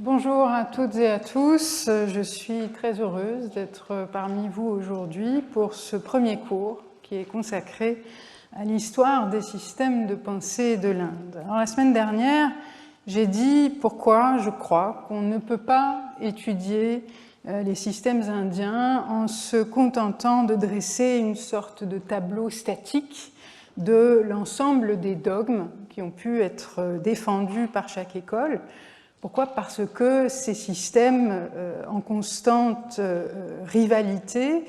Bonjour à toutes et à tous, je suis très heureuse d'être parmi vous aujourd'hui pour ce premier cours qui est consacré à l'histoire des systèmes de pensée de l'Inde. Alors la semaine dernière, j'ai dit pourquoi je crois qu'on ne peut pas étudier les systèmes indiens en se contentant de dresser une sorte de tableau statique de l'ensemble des dogmes qui ont pu être défendus par chaque école. Pourquoi? Parce que ces systèmes en constante rivalité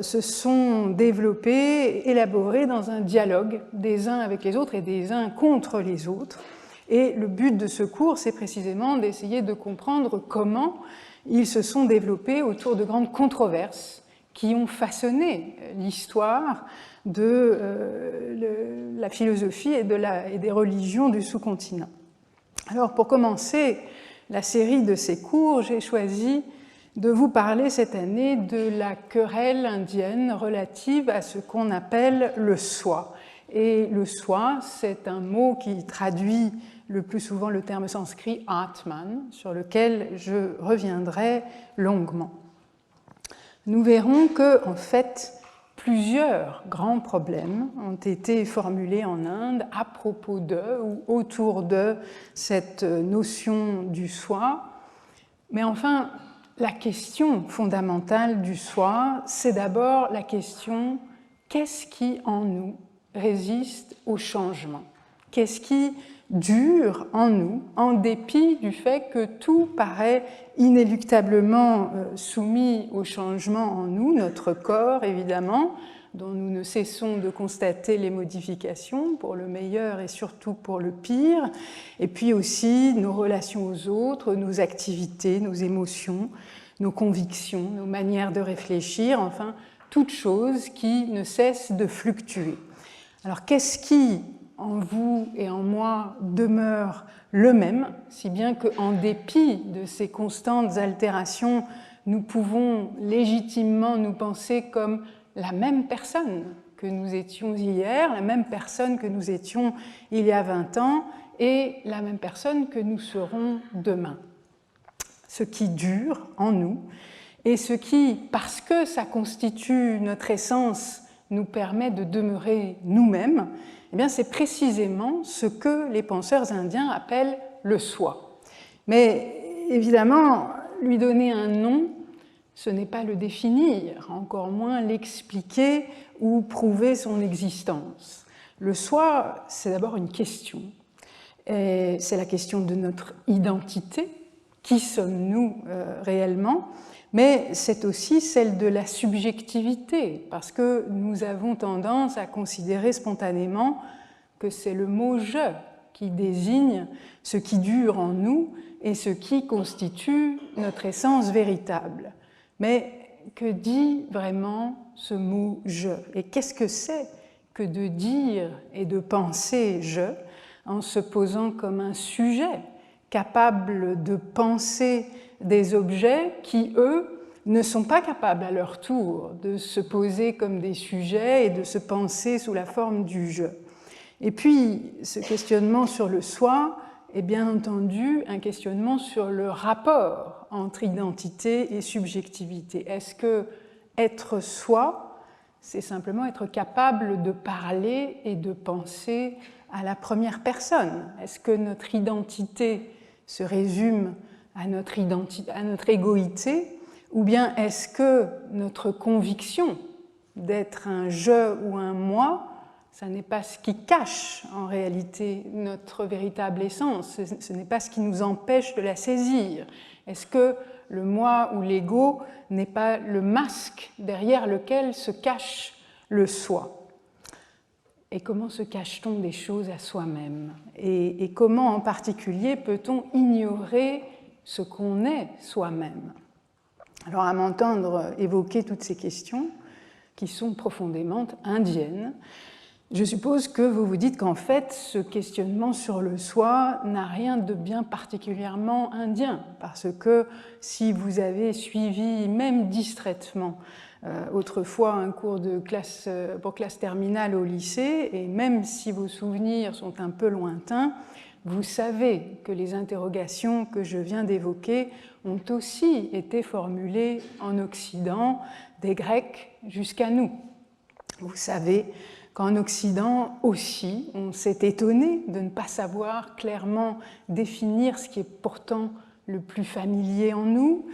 se sont développés, élaborés dans un dialogue des uns avec les autres et des uns contre les autres. Et le but de ce cours, c'est précisément d'essayer de comprendre comment ils se sont développés autour de grandes controverses qui ont façonné l'histoire de la philosophie et des religions du sous-continent. Alors pour commencer la série de ces cours, j'ai choisi de vous parler cette année de la querelle indienne relative à ce qu'on appelle le soi. Et le soi, c'est un mot qui traduit le plus souvent le terme sanskrit Atman, sur lequel je reviendrai longuement. Nous verrons que, en fait, plusieurs grands problèmes ont été formulés en Inde à propos de ou autour de cette notion du soi. Mais enfin, la question fondamentale du soi, c'est d'abord la question « qu'est-ce qui en nous résiste au changement ? Qu'est-ce qui dure en nous, en dépit du fait que tout paraît inéluctablement soumis au changement en nous, notre corps évidemment, dont nous ne cessons de constater les modifications pour le meilleur et surtout pour le pire, et puis aussi nos relations aux autres, nos activités, nos émotions, nos convictions, nos manières de réfléchir, enfin, toutes choses qui ne cessent de fluctuer. Alors qu'est-ce qui en vous et en moi demeure le même, si bien qu'en dépit de ces constantes altérations, nous pouvons légitimement nous penser comme la même personne que nous étions hier, la même personne que nous étions il y a 20 ans et la même personne que nous serons demain. Ce qui dure en nous et ce qui, parce que ça constitue notre essence, nous permet de demeurer nous-mêmes, eh bien, c'est précisément ce que les penseurs indiens appellent le soi. Mais évidemment, lui donner un nom, ce n'est pas le définir, encore moins l'expliquer ou prouver son existence. Le soi, c'est d'abord une question. C'est la question de notre identité. Qui sommes-nous réellement ? Mais c'est aussi celle de la subjectivité, parce que nous avons tendance à considérer spontanément que c'est le mot « je » qui désigne ce qui dure en nous et ce qui constitue notre essence véritable. Mais que dit vraiment ce mot « je » ? Et qu'est-ce que c'est que de dire et de penser « je » en se posant comme un sujet capable de penser des objets qui, eux, ne sont pas capables à leur tour de se poser comme des sujets et de se penser sous la forme du je. Et puis, ce questionnement sur le soi est bien entendu un questionnement sur le rapport entre identité et subjectivité. Est-ce que être soi, c'est simplement être capable de parler et de penser à la première personne? Est-ce que notre identité se résume à notre égoïté, ou bien est-ce que notre conviction d'être un je ou un moi, ça n'est pas ce qui cache en réalité notre véritable essence, ce n'est pas ce qui nous empêche de la saisir? Est-ce que le moi ou l'ego n'est pas le masque derrière lequel se cache le soi? Et comment se cache-t-on des choses à soi-même? Et comment en particulier peut-on ignorer ce qu'on est soi-même? Alors à m'entendre évoquer toutes ces questions qui sont profondément indiennes, je suppose que vous vous dites qu'en fait ce questionnement sur le soi n'a rien de bien particulièrement indien, parce que si vous avez suivi même distraitement autrefois un cours de classe, pour classe terminale au lycée, et même si vos souvenirs sont un peu lointains, vous savez que les interrogations que je viens d'évoquer ont aussi été formulées en Occident, des Grecs jusqu'à nous. Vous savez qu'en Occident aussi, on s'est étonné de ne pas savoir clairement définir ce qui est pourtant le plus familier en nous.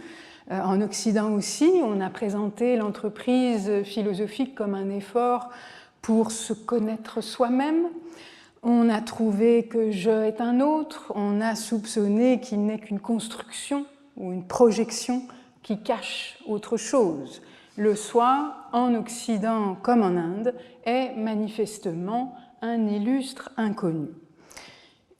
En Occident aussi, on a présenté l'entreprise philosophique comme un effort pour se connaître soi-même. On a trouvé que je est un autre, on a soupçonné qu'il n'est qu'une construction ou une projection qui cache autre chose. Le soi, en Occident comme en Inde, est manifestement un illustre inconnu.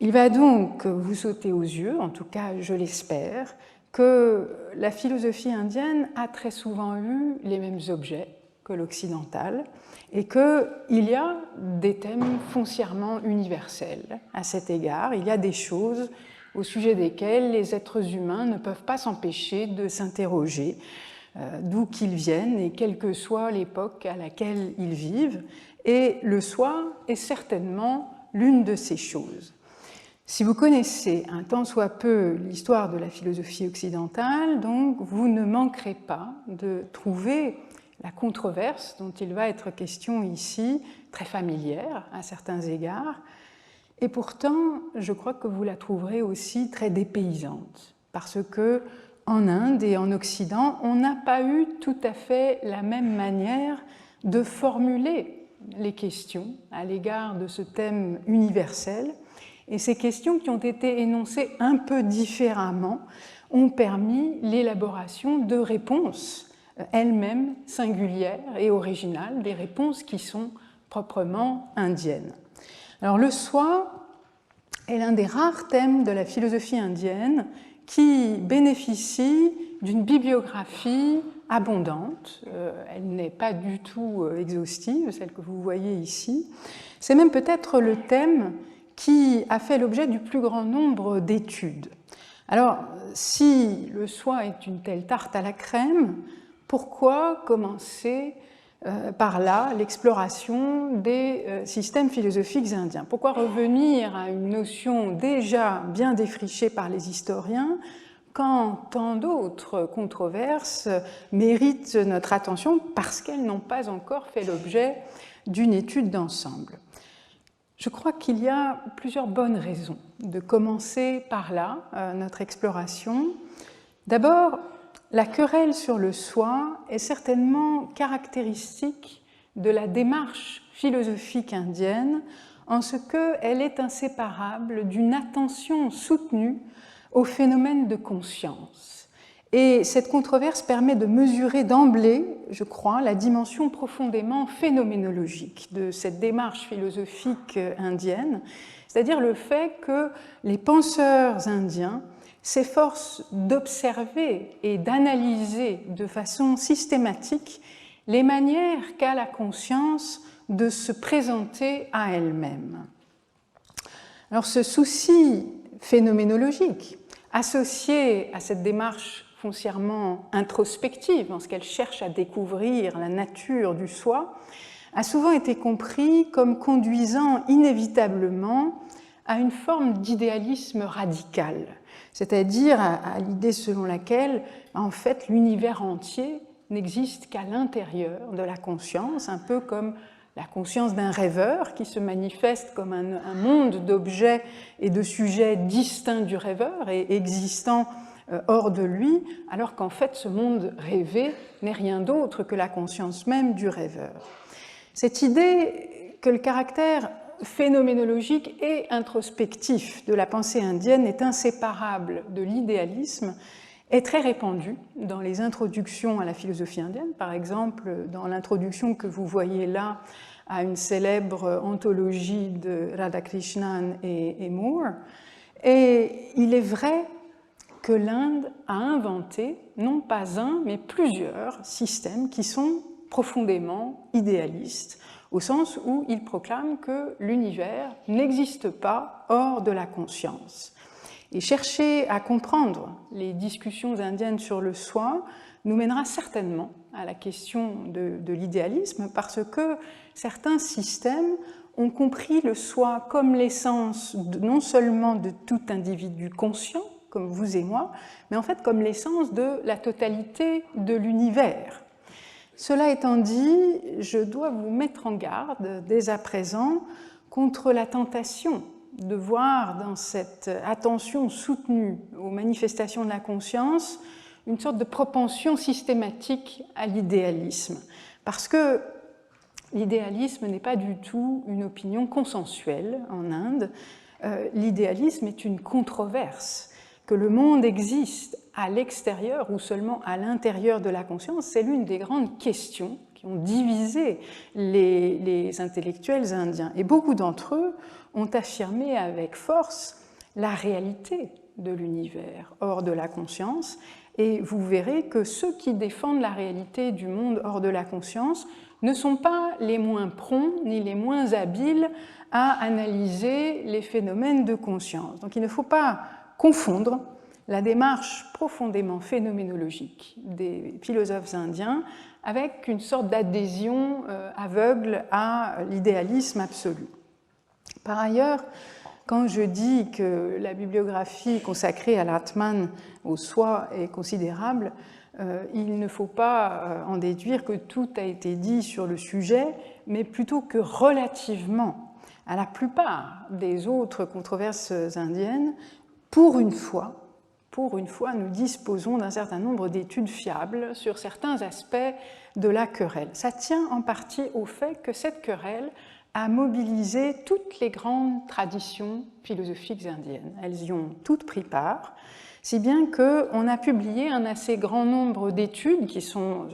Il va donc vous sauter aux yeux, en tout cas je l'espère, que la philosophie indienne a très souvent eu les mêmes objets que l'occidentale et qu'il y a des thèmes foncièrement universels à cet égard. Il y a des choses au sujet desquelles les êtres humains ne peuvent pas s'empêcher de s'interroger, d'où qu'ils viennent et quelle que soit l'époque à laquelle ils vivent. Et le soi est certainement l'une de ces choses. Si vous connaissez un tant soit peu l'histoire de la philosophie occidentale, donc vous ne manquerez pas de trouver la controverse dont il va être question ici, très familière à certains égards, et pourtant je crois que vous la trouverez aussi très dépaysante, parce que en Inde et en Occident, on n'a pas eu tout à fait la même manière de formuler les questions à l'égard de ce thème universel, et ces questions qui ont été énoncées un peu différemment ont permis l'élaboration de réponses elles-mêmes singulières et originales, des réponses qui sont proprement indiennes. Alors le soi est l'un des rares thèmes de la philosophie indienne qui bénéficie d'une bibliographie abondante. Elle n'est pas du tout exhaustive, celle que vous voyez ici. C'est même peut-être le thème qui a fait l'objet du plus grand nombre d'études. Alors, si le soi est une telle tarte à la crème, pourquoi commencer par là l'exploration des systèmes philosophiques indiens? Pourquoi revenir à une notion déjà bien défrichée par les historiens quand tant d'autres controverses méritent notre attention parce qu'elles n'ont pas encore fait l'objet d'une étude d'ensemble? Je crois qu'il y a plusieurs bonnes raisons de commencer par là notre exploration. D'abord, la querelle sur le soi est certainement caractéristique de la démarche philosophique indienne en ce qu'elle est inséparable d'une attention soutenue au phénomène de conscience. Et cette controverse permet de mesurer d'emblée, je crois, la dimension profondément phénoménologique de cette démarche philosophique indienne, c'est-à-dire le fait que les penseurs indiens s'efforcent d'observer et d'analyser de façon systématique les manières qu'a la conscience de se présenter à elle-même. Alors ce souci phénoménologique, associé à cette démarche foncièrement introspective, en ce qu'elle cherche à découvrir la nature du soi, a souvent été compris comme conduisant inévitablement à une forme d'idéalisme radical, c'est-à-dire à l'idée selon laquelle, en fait, l'univers entier n'existe qu'à l'intérieur de la conscience, un peu comme la conscience d'un rêveur qui se manifeste comme un monde d'objets et de sujets distincts du rêveur et existant hors de lui, alors qu'en fait ce monde rêvé n'est rien d'autre que la conscience même du rêveur. Cette idée que le caractère phénoménologique et introspectif de la pensée indienne est inséparable de l'idéalisme est très répandue dans les introductions à la philosophie indienne, par exemple dans l'introduction que vous voyez là à une célèbre anthologie de Radhakrishnan et Moore. Et il est vrai que l'Inde a inventé non pas un, mais plusieurs systèmes qui sont profondément idéalistes, au sens où ils proclament que l'univers n'existe pas hors de la conscience. Et chercher à comprendre les discussions indiennes sur le soi nous mènera certainement à la question de l'idéalisme parce que certains systèmes ont compris le soi comme l'essence non seulement de tout individu conscient, comme vous et moi, mais en fait comme l'essence de la totalité de l'univers. Cela étant dit, je dois vous mettre en garde dès à présent contre la tentation de voir dans cette attention soutenue aux manifestations de la conscience une sorte de propension systématique à l'idéalisme. Parce que l'idéalisme n'est pas du tout une opinion consensuelle en Inde. L'idéalisme est une controverse. Que le monde existe à l'extérieur ou seulement à l'intérieur de la conscience, c'est l'une des grandes questions qui ont divisé les intellectuels indiens. Et beaucoup d'entre eux ont affirmé avec force la réalité de l'univers hors de la conscience. Et vous verrez que ceux qui défendent la réalité du monde hors de la conscience ne sont pas les moins prompts ni les moins habiles à analyser les phénomènes de conscience. Donc il ne faut pas confondre la démarche profondément phénoménologique des philosophes indiens avec une sorte d'adhésion aveugle à l'idéalisme absolu. Par ailleurs, quand je dis que la bibliographie consacrée à l'Atman, au soi, est considérable, il ne faut pas en déduire que tout a été dit sur le sujet, mais plutôt que relativement à la plupart des autres controverses indiennes, pour une fois, nous disposons d'un certain nombre d'études fiables sur certains aspects de la querelle. Ça tient en partie au fait que cette querelle a mobilisé toutes les grandes traditions philosophiques indiennes. Elles y ont toutes pris part, si bien qu'on a publié un assez grand nombre d'études qui sont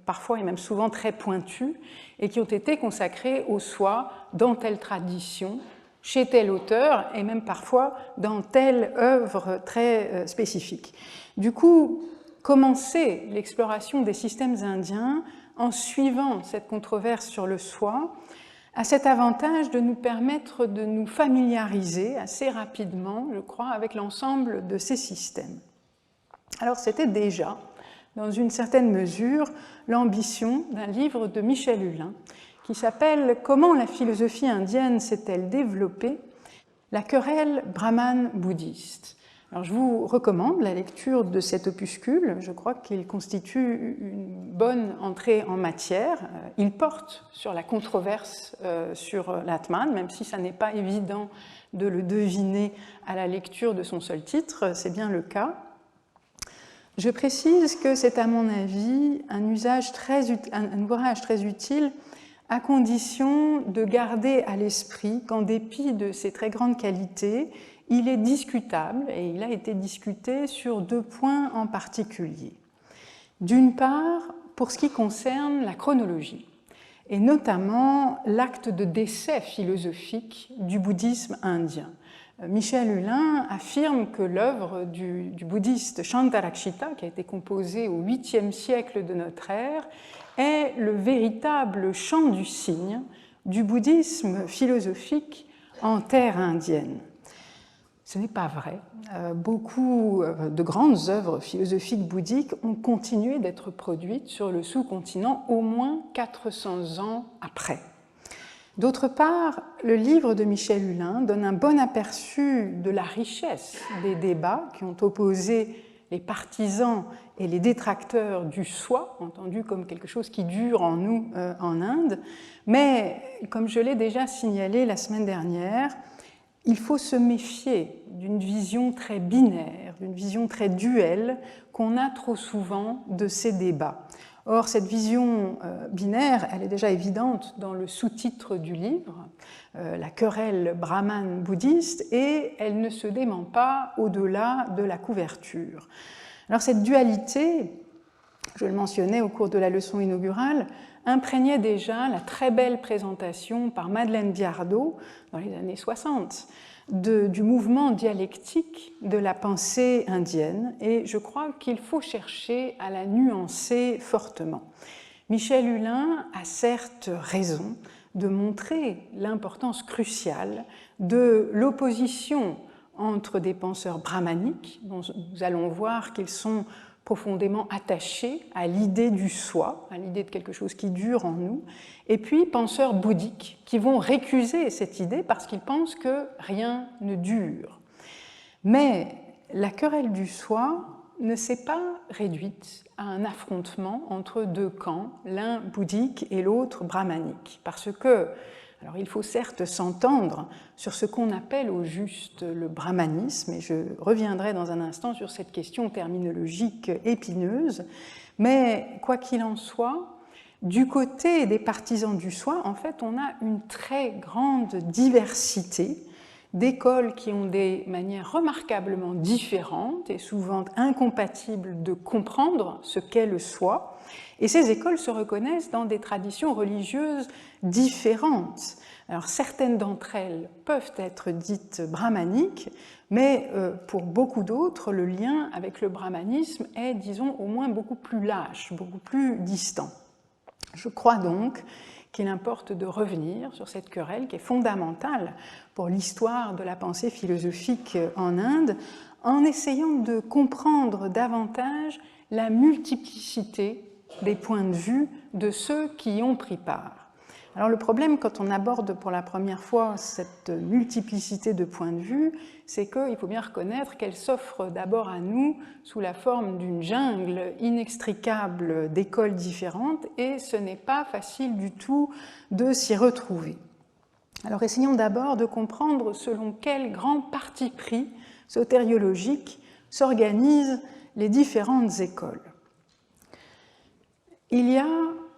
parfois et même souvent très pointues et qui ont été consacrées au soi dans telle tradition, chez tel auteur et même parfois dans telle œuvre très spécifique. Du coup, commencer l'exploration des systèmes indiens en suivant cette controverse sur le soi a cet avantage de nous permettre de nous familiariser assez rapidement, je crois, avec l'ensemble de ces systèmes. Alors c'était déjà, dans une certaine mesure, l'ambition d'un livre de Michel Hulin qui s'appelle « Comment la philosophie indienne s'est-elle développée ? La querelle brahmane-bouddhiste ». Alors, je vous recommande la lecture de cet opuscule. Je crois qu'il constitue une bonne entrée en matière. Il porte sur la controverse sur l'Atman, même si ça n'est pas évident de le deviner à la lecture de son seul titre, c'est bien le cas. Je précise que c'est à mon avis un ouvrage très utile à condition de garder à l'esprit qu'en dépit de ses très grandes qualités, il est discutable, et il a été discuté sur deux points en particulier. D'une part, pour ce qui concerne la chronologie, et notamment l'acte de décès philosophique du bouddhisme indien. Michel Hulin affirme que l'œuvre du bouddhiste Shantarakshita, qui a été composée au 8e siècle de notre ère, est le véritable chant du cygne du bouddhisme philosophique en terre indienne. Ce n'est pas vrai. Beaucoup de grandes œuvres philosophiques bouddhiques ont continué d'être produites sur le sous-continent au moins 400 ans après. D'autre part, le livre de Michel Hulin donne un bon aperçu de la richesse des débats qui ont opposé les partisans et les détracteurs du soi, entendu comme quelque chose qui dure en nous en Inde. Mais, comme je l'ai déjà signalé la semaine dernière, il faut se méfier d'une vision très binaire, d'une vision très duelle qu'on a trop souvent de ces débats. Or, cette vision binaire, elle est déjà évidente dans le sous-titre du livre, la querelle brahmane-bouddhiste, et elle ne se dément pas au-delà de la couverture. Alors, cette dualité, je le mentionnais au cours de la leçon inaugurale, imprégnait déjà la très belle présentation par Madeleine Biardot dans les années 60 du mouvement dialectique de la pensée indienne, et je crois qu'il faut chercher à la nuancer fortement. Michel Hulin a certes raison de montrer l'importance cruciale de l'opposition entre des penseurs brahmaniques, dont nous allons voir qu'ils sont profondément attachés à l'idée du soi, à l'idée de quelque chose qui dure en nous, et puis penseurs bouddhiques qui vont récuser cette idée parce qu'ils pensent que rien ne dure. Mais la querelle du soi ne s'est pas réduite à un affrontement entre deux camps, l'un bouddhique et l'autre brahmanique, parce que alors il faut certes s'entendre sur ce qu'on appelle au juste le brahmanisme, et je reviendrai dans un instant sur cette question terminologique épineuse, mais quoi qu'il en soit, du côté des partisans du soi, en fait, on a une très grande diversité d'écoles qui ont des manières remarquablement différentes et souvent incompatibles de comprendre ce qu'est le soi. Et ces écoles se reconnaissent dans des traditions religieuses différentes. Alors certaines d'entre elles peuvent être dites brahmaniques, mais pour beaucoup d'autres, le lien avec le brahmanisme est, disons, au moins beaucoup plus lâche, beaucoup plus distant. Je crois donc qu'il importe de revenir sur cette querelle qui est fondamentale pour l'histoire de la pensée philosophique en Inde, en essayant de comprendre davantage la multiplicité des points de vue de ceux qui y ont pris part. Alors le problème, quand on aborde pour la première fois cette multiplicité de points de vue, c'est qu'il faut bien reconnaître qu'elle s'offre d'abord à nous sous la forme d'une jungle inextricable d'écoles différentes, et ce n'est pas facile du tout de s'y retrouver. Alors essayons d'abord de comprendre selon quel grand parti pris sotériologique s'organisent les différentes écoles. Il y a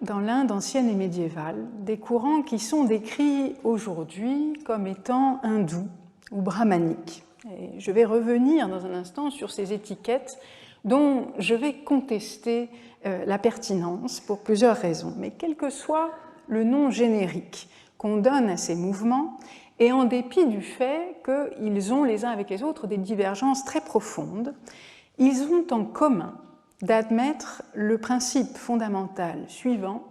dans l'Inde ancienne et médiévale des courants qui sont décrits aujourd'hui comme étant hindous ou brahmaniques. Et je vais revenir dans un instant sur ces étiquettes dont je vais contester la pertinence pour plusieurs raisons. Mais quel que soit le nom générique qu'on donne à ces mouvements, et en dépit du fait qu'ils ont les uns avec les autres des divergences très profondes, ils ont en commun d'admettre le principe fondamental suivant: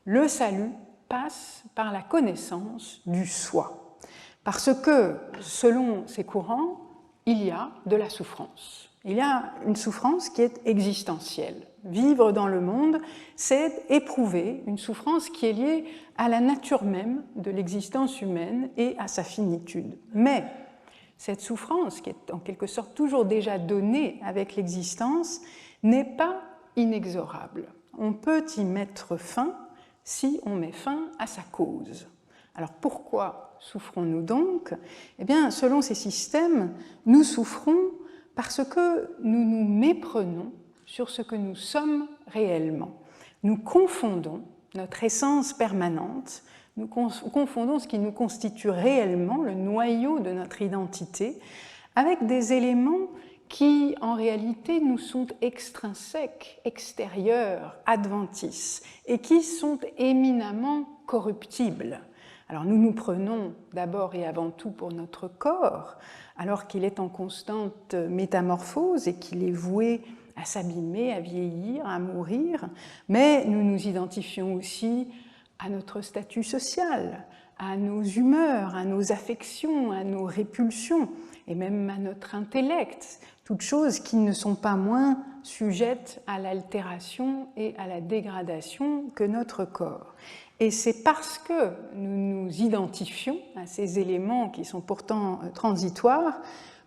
le salut passe par la connaissance du soi. Parce que, selon ces courants, il y a de la souffrance. Il y a une souffrance qui est existentielle. Vivre dans le monde, c'est éprouver une souffrance qui est liée à la nature même de l'existence humaine et à sa finitude. Mais cette souffrance, qui est en quelque sorte toujours déjà donnée avec l'existence, n'est pas inexorable. On peut y mettre fin si on met fin à sa cause. Alors pourquoi souffrons-nous donc? Eh bien, selon ces systèmes, nous souffrons parce que nous nous méprenons sur ce que nous sommes réellement. Nous confondons notre essence permanente, nous confondons ce qui nous constitue réellement, le noyau de notre identité, avec des éléments qui, en réalité, nous sont extrinsèques, extérieurs, adventices, et qui sont éminemment corruptibles. Alors nous nous prenons d'abord et avant tout pour notre corps, alors qu'il est en constante métamorphose et qu'il est voué à s'abîmer, à vieillir, à mourir, mais nous nous identifions aussi à notre statut social, à nos humeurs, à nos affections, à nos répulsions, et même à notre intellect, toutes choses qui ne sont pas moins sujettes à l'altération et à la dégradation que notre corps. Et c'est parce que nous nous identifions à ces éléments qui sont pourtant transitoires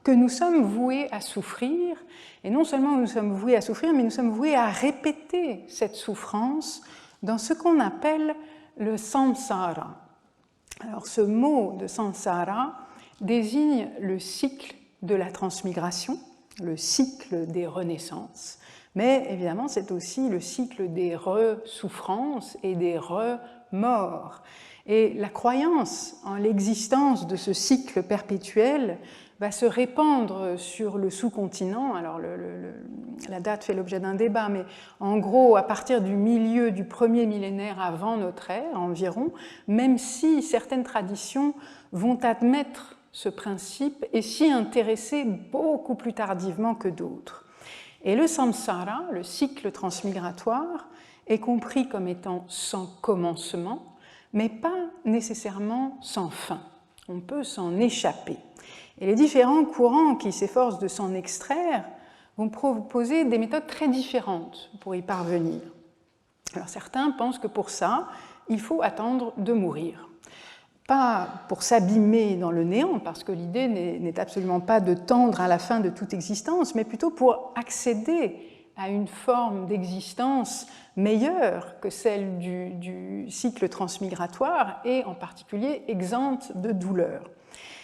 que nous sommes voués à souffrir, et non seulement nous sommes voués à souffrir, mais nous sommes voués à répéter cette souffrance dans ce qu'on appelle le samsara. Alors ce mot de samsara désigne le cycle de la transmigration, le cycle des renaissances, mais évidemment c'est aussi le cycle des re-souffrances et des re-morts. Et la croyance en l'existence de ce cycle perpétuel va se répandre sur le sous-continent. Alors la date fait l'objet d'un débat, mais en gros à partir du milieu du premier millénaire avant notre ère environ, même si certaines traditions vont admettre ce principe et s'y intéresser beaucoup plus tardivement que d'autres. Et le samsara, le cycle transmigratoire, est compris comme étant sans commencement, mais pas nécessairement sans fin. On peut s'en échapper. Et les différents courants qui s'efforcent de s'en extraire vont proposer des méthodes très différentes pour y parvenir. Alors certains pensent que pour ça, il faut attendre de mourir. Pas pour s'abîmer dans le néant, parce que l'idée n'est absolument pas de tendre à la fin de toute existence, mais plutôt pour accéder à une forme d'existence meilleure que celle du cycle transmigratoire et en particulier exempte de douleur.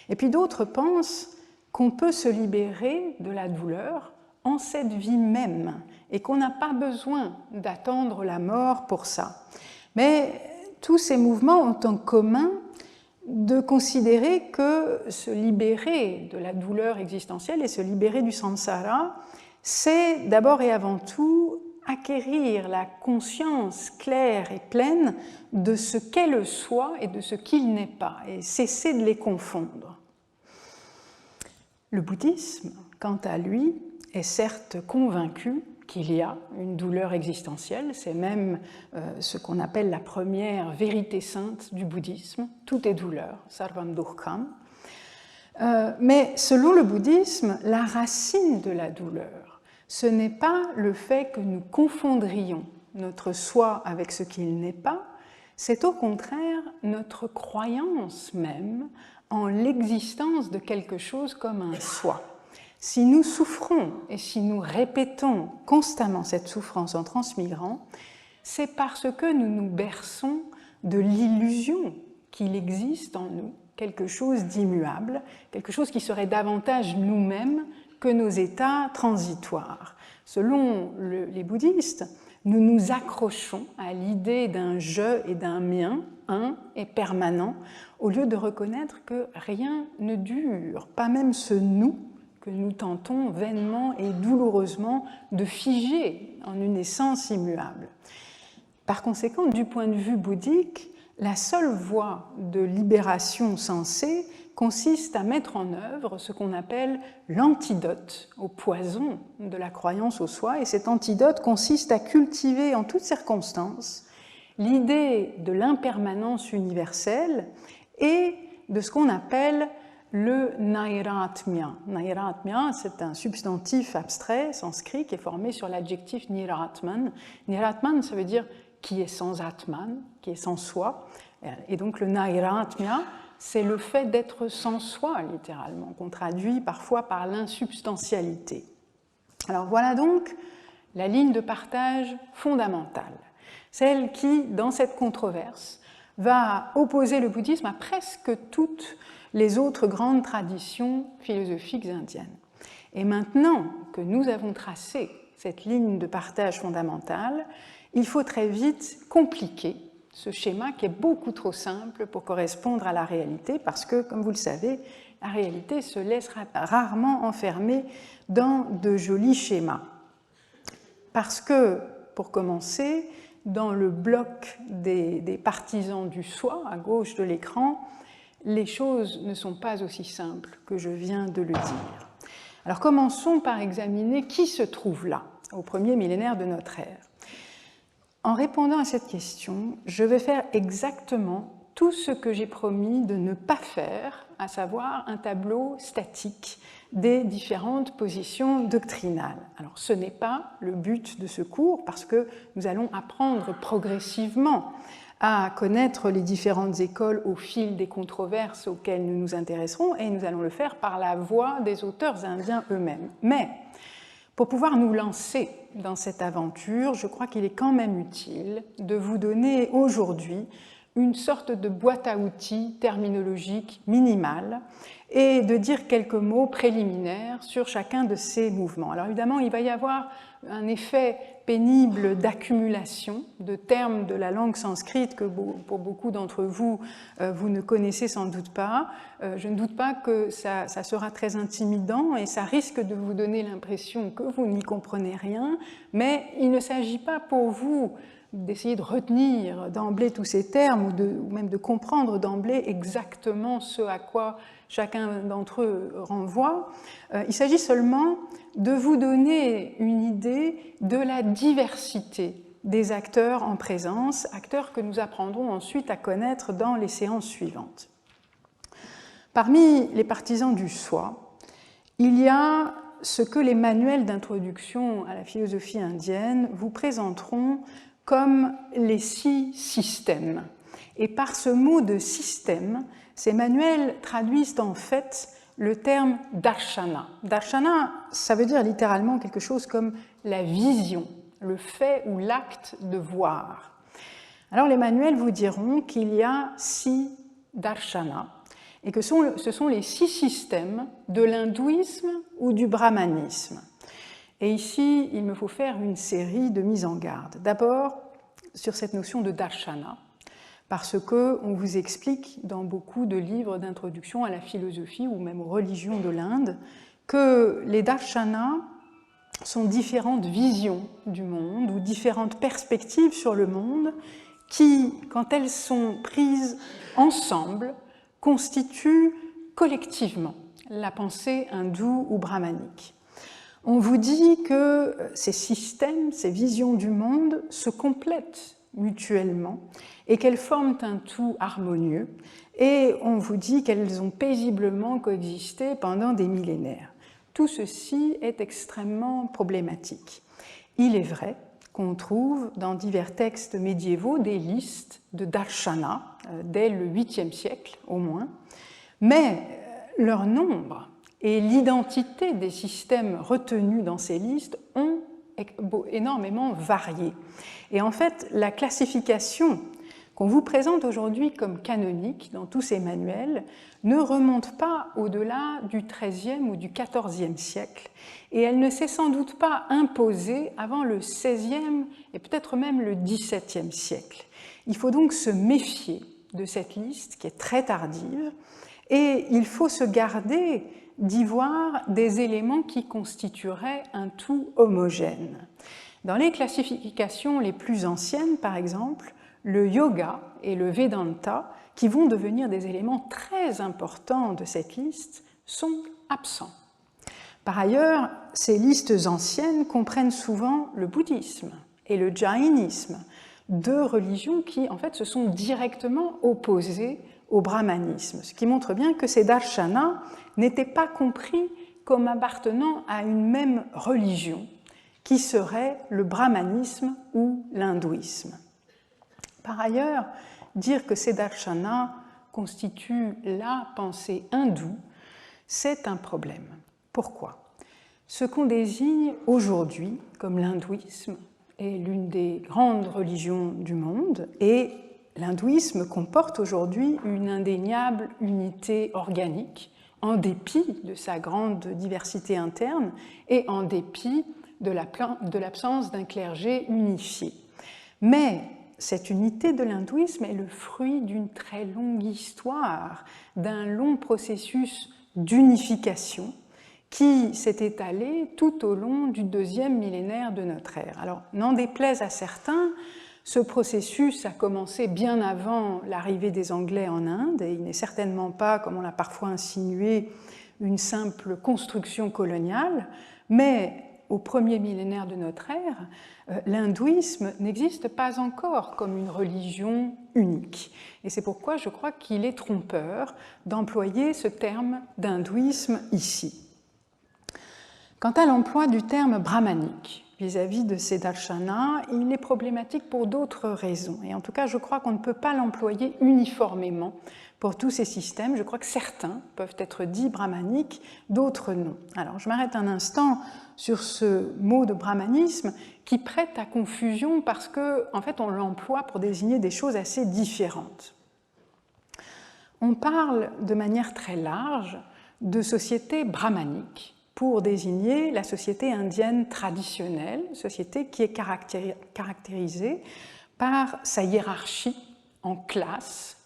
Et puis d'autres pensent qu'on peut se libérer de la douleur en cette vie même et qu'on n'a pas besoin d'attendre la mort pour ça. Mais tous ces mouvements ont en commun de considérer que se libérer de la douleur existentielle et se libérer du samsara, c'est d'abord et avant tout acquérir la conscience claire et pleine de ce qu'est le soi et de ce qu'il n'est pas, et cesser de les confondre. Le bouddhisme, quant à lui, est certes convaincu qu'il y a une douleur existentielle, c'est même ce qu'on appelle la première vérité sainte du bouddhisme, tout est douleur, sarvam dukkham. Mais selon le bouddhisme, la racine de la douleur, ce n'est pas le fait que nous confondrions notre soi avec ce qu'il n'est pas, c'est au contraire notre croyance même en l'existence de quelque chose comme un soi. Si nous souffrons et si nous répétons constamment cette souffrance en transmigrant, c'est parce que nous nous berçons de l'illusion qu'il existe en nous quelque chose d'immuable, quelque chose qui serait davantage nous-mêmes que nos états transitoires. Selon les bouddhistes, nous nous accrochons à l'idée d'un je et d'un mien, un et permanent, au lieu de reconnaître que rien ne dure, pas même ce nous que nous tentons vainement et douloureusement de figer en une essence immuable. Par conséquent, du point de vue bouddhique, la seule voie de libération sensée consiste à mettre en œuvre ce qu'on appelle l'antidote au poison de la croyance au soi, et cet antidote consiste à cultiver en toutes circonstances l'idée de l'impermanence universelle et de ce qu'on appelle le nairatmya. Nairatmya, c'est un substantif abstrait sanskrit qui est formé sur l'adjectif niratman. Niratman, ça veut dire qui est sans atman, qui est sans soi. Et donc le nairatmya, c'est le fait d'être sans soi, littéralement, qu'on traduit parfois par l'insubstantialité. Alors voilà donc la ligne de partage fondamentale, celle qui, dans cette controverse, va opposer le bouddhisme à presque toutes les autres grandes traditions philosophiques indiennes. Et maintenant que nous avons tracé cette ligne de partage fondamentale, il faut très vite compliquer ce schéma qui est beaucoup trop simple pour correspondre à la réalité, parce que, comme vous le savez, la réalité se laisse rarement enfermer dans de jolis schémas. Parce que, pour commencer, dans le bloc des partisans du soi, à gauche de l'écran, les choses ne sont pas aussi simples que je viens de le dire. Alors commençons par examiner qui se trouve là, au premier millénaire de notre ère. En répondant à cette question, je vais faire exactement tout ce que j'ai promis de ne pas faire, à savoir un tableau statique des différentes positions doctrinales. Alors ce n'est pas le but de ce cours, parce que nous allons apprendre progressivement à connaître les différentes écoles au fil des controverses auxquelles nous nous intéresserons, et nous allons le faire par la voix des auteurs indiens eux-mêmes. Mais pour pouvoir nous lancer dans cette aventure, je crois qu'il est quand même utile de vous donner aujourd'hui une sorte de boîte à outils terminologique minimale et de dire quelques mots préliminaires sur chacun de ces mouvements. Alors évidemment, il va y avoir un effet pénible d'accumulation de termes de la langue sanscrite que pour beaucoup d'entre vous, vous ne connaissez sans doute pas. Je ne doute pas que ça sera très intimidant et ça risque de vous donner l'impression que vous n'y comprenez rien, mais il ne s'agit pas pour vous d'essayer de retenir d'emblée tous ces termes ou même de comprendre d'emblée exactement ce à quoi chacun d'entre eux renvoie. Il s'agit seulement de vous donner une idée de la diversité des acteurs en présence, acteurs que nous apprendrons ensuite à connaître dans les séances suivantes. Parmi les partisans du soi, il y a ce que les manuels d'introduction à la philosophie indienne vous présenteront comme les 6 systèmes. Et par ce mot de système, ces manuels traduisent en fait le terme darshana. Darshana, ça veut dire littéralement quelque chose comme la vision, le fait ou l'acte de voir. Alors les manuels vous diront qu'il y a 6 darshanas et que ce sont les 6 systèmes de l'hindouisme ou du brahmanisme. Et ici, il me faut faire une série de mises en garde. D'abord, sur cette notion de darshana, parce qu'on vous explique dans beaucoup de livres d'introduction à la philosophie ou même aux religions de l'Inde que les darshanas sont différentes visions du monde ou différentes perspectives sur le monde qui, quand elles sont prises ensemble, constituent collectivement la pensée hindoue ou brahmanique. On vous dit que ces systèmes, ces visions du monde se complètent mutuellement et qu'elles forment un tout harmonieux, et on vous dit qu'elles ont paisiblement coexisté pendant des millénaires. Tout ceci est extrêmement problématique. Il est vrai qu'on trouve dans divers textes médiévaux des listes de darshanas dès le 8e siècle au moins, mais leur nombre et l'identité des systèmes retenus dans ces listes ont énormément varié. Et en fait, la classification qu'on vous présente aujourd'hui comme canonique dans tous ces manuels ne remonte pas au-delà du XIIIe ou du XIVe siècle, et elle ne s'est sans doute pas imposée avant le XVIe et peut-être même le XVIIe siècle. Il faut donc se méfier de cette liste qui est très tardive, et il faut se garder d'y voir des éléments qui constitueraient un tout homogène. Dans les classifications les plus anciennes, par exemple, le yoga et le Vedanta, qui vont devenir des éléments très importants de cette liste, sont absents. Par ailleurs, ces listes anciennes comprennent souvent le bouddhisme et le jainisme, 2 religions qui, en fait, se sont directement opposées au brahmanisme, ce qui montre bien que ces darshanas n'étaient pas compris comme appartenant à une même religion, qui serait le brahmanisme ou l'hindouisme. Par ailleurs, dire que ces darshanas constituent la pensée hindoue, c'est un problème. Pourquoi? Ce qu'on désigne aujourd'hui comme l'hindouisme est l'une des grandes religions du monde, et l'hindouisme comporte aujourd'hui une indéniable unité organique, en dépit de sa grande diversité interne et en dépit de l'absence d'un clergé unifié. Mais cette unité de l'hindouisme est le fruit d'une très longue histoire, d'un long processus d'unification qui s'est étalé tout au long du 2e millénaire de notre ère. Alors, n'en déplaise à certains, ce processus a commencé bien avant l'arrivée des Anglais en Inde, et il n'est certainement pas, comme on l'a parfois insinué, une simple construction coloniale, mais au 1er millénaire de notre ère, l'hindouisme n'existe pas encore comme une religion unique. Et c'est pourquoi je crois qu'il est trompeur d'employer ce terme d'hindouisme ici. Quant à l'emploi du terme brahmanique vis-à-vis de ces darshanas, il est problématique pour d'autres raisons. Et en tout cas, je crois qu'on ne peut pas l'employer uniformément pour tous ces systèmes. Je crois que certains peuvent être dits brahmaniques, d'autres non. Alors, je m'arrête un instant sur ce mot de brahmanisme qui prête à confusion parce qu'en fait, on l'emploie pour désigner des choses assez différentes. On parle de manière très large de société brahmanique pour désigner la société indienne traditionnelle, société qui est caractérisée par sa hiérarchie en classes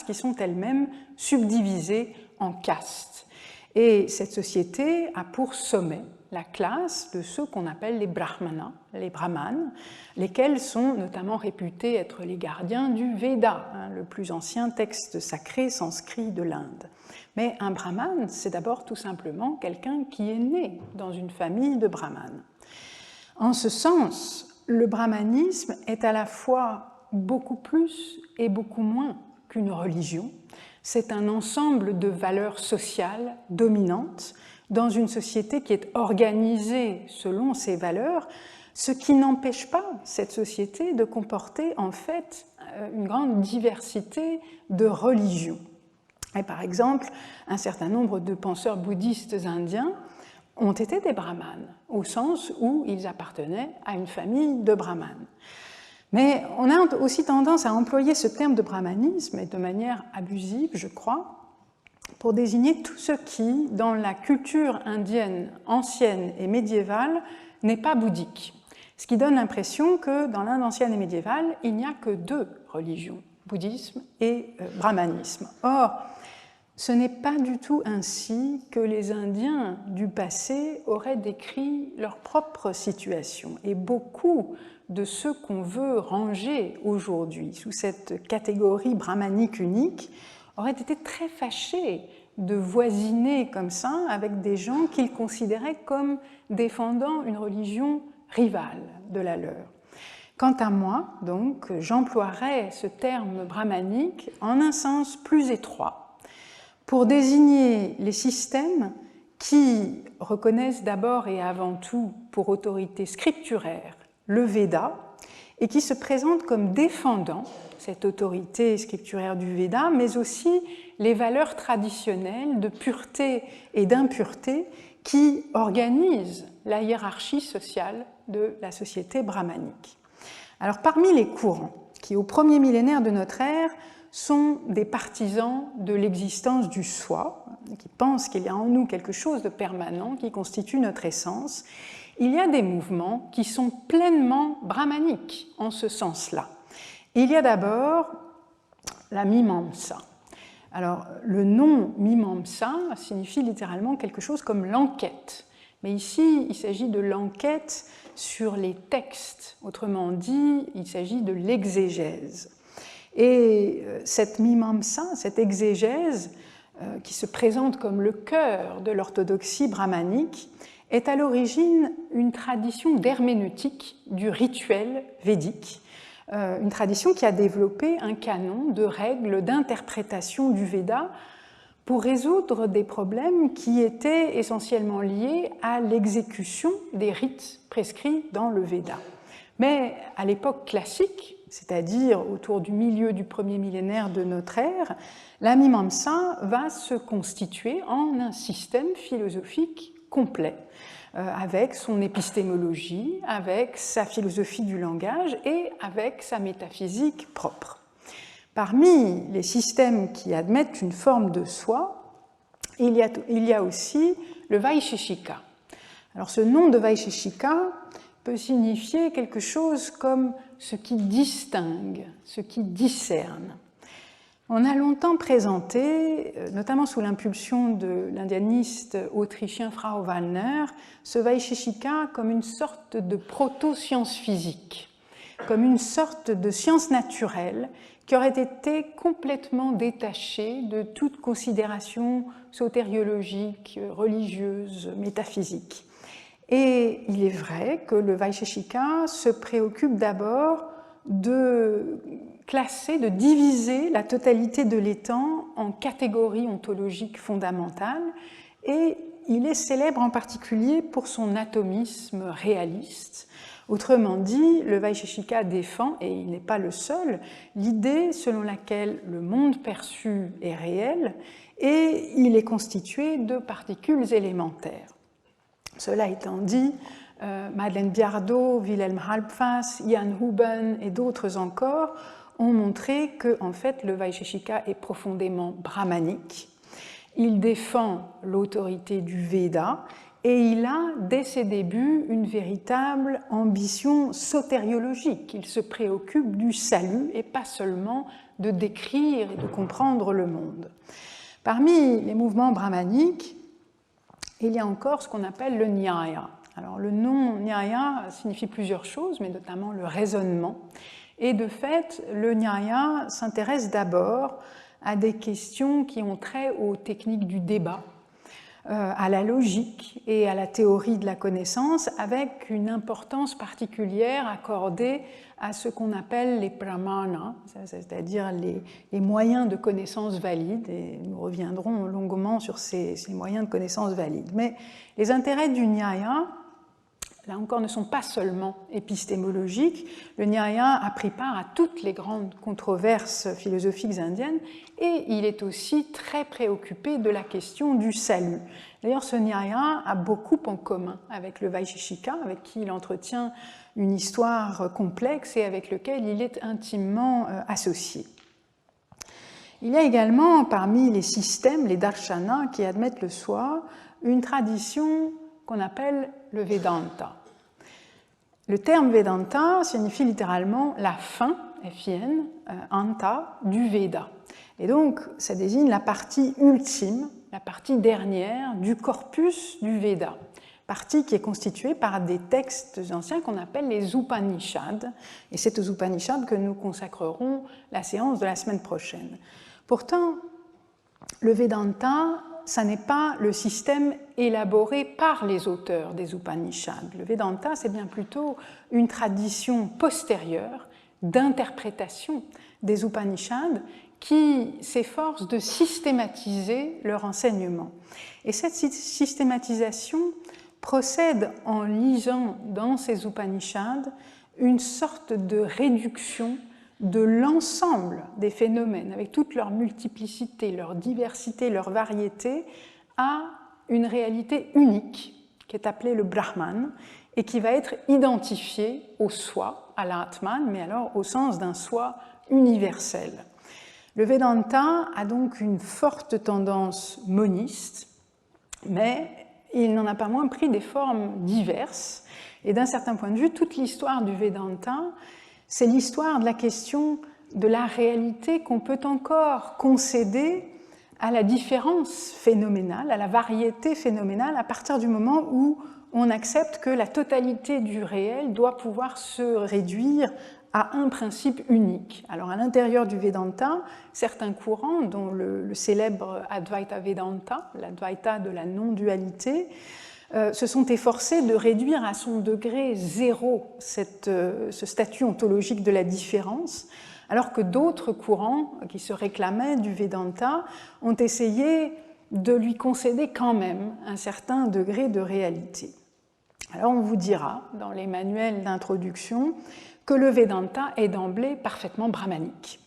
qui sont elles-mêmes subdivisées en castes. Et cette société a pour sommet la classe de ceux qu'on appelle les brahmanas, les brahmanes, lesquels sont notamment réputés être les gardiens du Veda, le plus ancien texte sacré sanskrit de l'Inde. Mais un brahmane, c'est d'abord tout simplement quelqu'un qui est né dans une famille de brahmanes. En ce sens, le brahmanisme est à la fois beaucoup plus et beaucoup moins qu'une religion. C'est un ensemble de valeurs sociales dominantes dans une société qui est organisée selon ses valeurs, ce qui n'empêche pas cette société de comporter en fait une grande diversité de religions. Et par exemple, un certain nombre de penseurs bouddhistes indiens ont été des brahmanes, au sens où ils appartenaient à une famille de brahmanes. Mais on a aussi tendance à employer ce terme de brahmanisme, et de manière abusive, je crois, pour désigner tout ce qui, dans la culture indienne ancienne et médiévale, n'est pas bouddhique. Ce qui donne l'impression que dans l'Inde ancienne et médiévale, il n'y a que deux religions, bouddhisme et brahmanisme. Or, ce n'est pas du tout ainsi que les Indiens du passé auraient décrit leur propre situation. Et beaucoup de ceux qu'on veut ranger aujourd'hui sous cette catégorie brahmanique unique auraient été très fâchés de voisiner comme ça avec des gens qu'ils considéraient comme défendant une religion rivale de la leur. Quant à moi, donc, j'emploierais ce terme brahmanique en un sens plus étroit, pour désigner les systèmes qui reconnaissent d'abord et avant tout pour autorité scripturaire le Veda et qui se présentent comme défendant cette autorité scripturaire du Veda, mais aussi les valeurs traditionnelles de pureté et d'impureté qui organisent la hiérarchie sociale de la société brahmanique. Alors parmi les courants qui au premier millénaire de notre ère sont des partisans de l'existence du soi, qui pensent qu'il y a en nous quelque chose de permanent qui constitue notre essence, il y a des mouvements qui sont pleinement brahmaniques en ce sens-là. Il y a d'abord la Mimamsa. Alors, le nom Mimamsa signifie littéralement quelque chose comme l'enquête. Mais ici, il s'agit de l'enquête sur les textes. Autrement dit, il s'agit de l'exégèse. Et cette Mimamsa, cette exégèse, qui se présente comme le cœur de l'orthodoxie brahmanique, est à l'origine une tradition d'herméneutique du rituel védique, une tradition qui a développé un canon de règles d'interprétation du Veda pour résoudre des problèmes qui étaient essentiellement liés à l'exécution des rites prescrits dans le Veda. Mais à l'époque classique, c'est-à-dire autour du milieu du premier millénaire de notre ère, la Mimamsa va se constituer en un système philosophique complet, avec son épistémologie, avec sa philosophie du langage et avec sa métaphysique propre. Parmi les systèmes qui admettent une forme de soi, il y a aussi le Vaisheshika. Alors ce nom de Vaisheshika peut signifier quelque chose comme ce qui distingue, ce qui discerne. On a longtemps présenté, notamment sous l'impulsion de l'indianiste autrichien Frau Wallner, ce Vaisheshika comme une sorte de proto-science physique, comme une sorte de science naturelle qui aurait été complètement détachée de toute considération sotériologique, religieuse, métaphysique. Et il est vrai que le Vaisheshika se préoccupe d'abord de classer, de diviser la totalité de l'étang en catégories ontologiques fondamentales, et il est célèbre en particulier pour son atomisme réaliste. Autrement dit, le Vaisheshika défend, et il n'est pas le seul, l'idée selon laquelle le monde perçu est réel et il est constitué de particules élémentaires. Cela étant dit, Madeleine Biardot, Wilhelm Halbfass, Jan Huben et d'autres encore ont montré que en fait, le Vaisheshika est profondément brahmanique. Il défend l'autorité du Veda et il a, dès ses débuts, une véritable ambition sotériologique. Il se préoccupe du salut et pas seulement de décrire et de comprendre le monde. Parmi les mouvements brahmaniques, il y a encore ce qu'on appelle le Nyaya. Alors, le nom Nyaya signifie plusieurs choses, mais notamment le raisonnement. Et de fait, le Nyaya s'intéresse d'abord à des questions qui ont trait aux techniques du débat, à la logique et à la théorie de la connaissance, avec une importance particulière accordée à ce qu'on appelle les pramana, c'est-à-dire les moyens de connaissance valides, et nous reviendrons longuement sur ces moyens de connaissance valides. Mais les intérêts du Nyaya, là encore, ne sont pas seulement épistémologiques. Le Nyaya a pris part à toutes les grandes controverses philosophiques indiennes et il est aussi très préoccupé de la question du salut. D'ailleurs, ce Nyaya a beaucoup en commun avec le Vaisheshika, avec qui il entretient une histoire complexe et avec lequel il est intimement associé. Il y a également, parmi les systèmes, les darshanas, qui admettent le soi, une tradition qu'on appelle le Vedanta. Le terme Vedanta signifie littéralement la fin, F-I-N, anta, du Veda. Et donc, ça désigne la partie ultime, la partie dernière du corpus du Veda, partie qui est constituée par des textes anciens qu'on appelle les Upanishads, et c'est aux Upanishads que nous consacrerons la séance de la semaine prochaine. Pourtant, le Vedanta, ça n'est pas le système élaboré par les auteurs des Upanishads. Le Vedanta, c'est bien plutôt une tradition postérieure d'interprétation des Upanishads qui s'efforce de systématiser leur enseignement. Et cette systématisation procède en lisant dans ces Upanishads une sorte de réduction de l'ensemble des phénomènes, avec toute leur multiplicité, leur diversité, leur variété, à une réalité unique, qui est appelée le Brahman, et qui va être identifiée au soi, à l'Atman, mais alors au sens d'un soi universel. Le Vedanta a donc une forte tendance moniste, mais il n'en a pas moins pris des formes diverses, et d'un certain point de vue, toute l'histoire du Vedanta, c'est l'histoire de la question de la réalité qu'on peut encore concéder à la différence phénoménale, à la variété phénoménale, à partir du moment où on accepte que la totalité du réel doit pouvoir se réduire à un principe unique. Alors à l'intérieur du Vedanta, certains courants, dont le célèbre Advaita Vedanta, l'Advaita de la non-dualité, se sont efforcés de réduire à son degré zéro ce statut ontologique de la différence, alors que d'autres courants qui se réclamaient du Vedanta ont essayé de lui concéder quand même un certain degré de réalité. Alors on vous dira, dans les manuels d'introduction, que le Vedanta est d'emblée parfaitement brahmanique.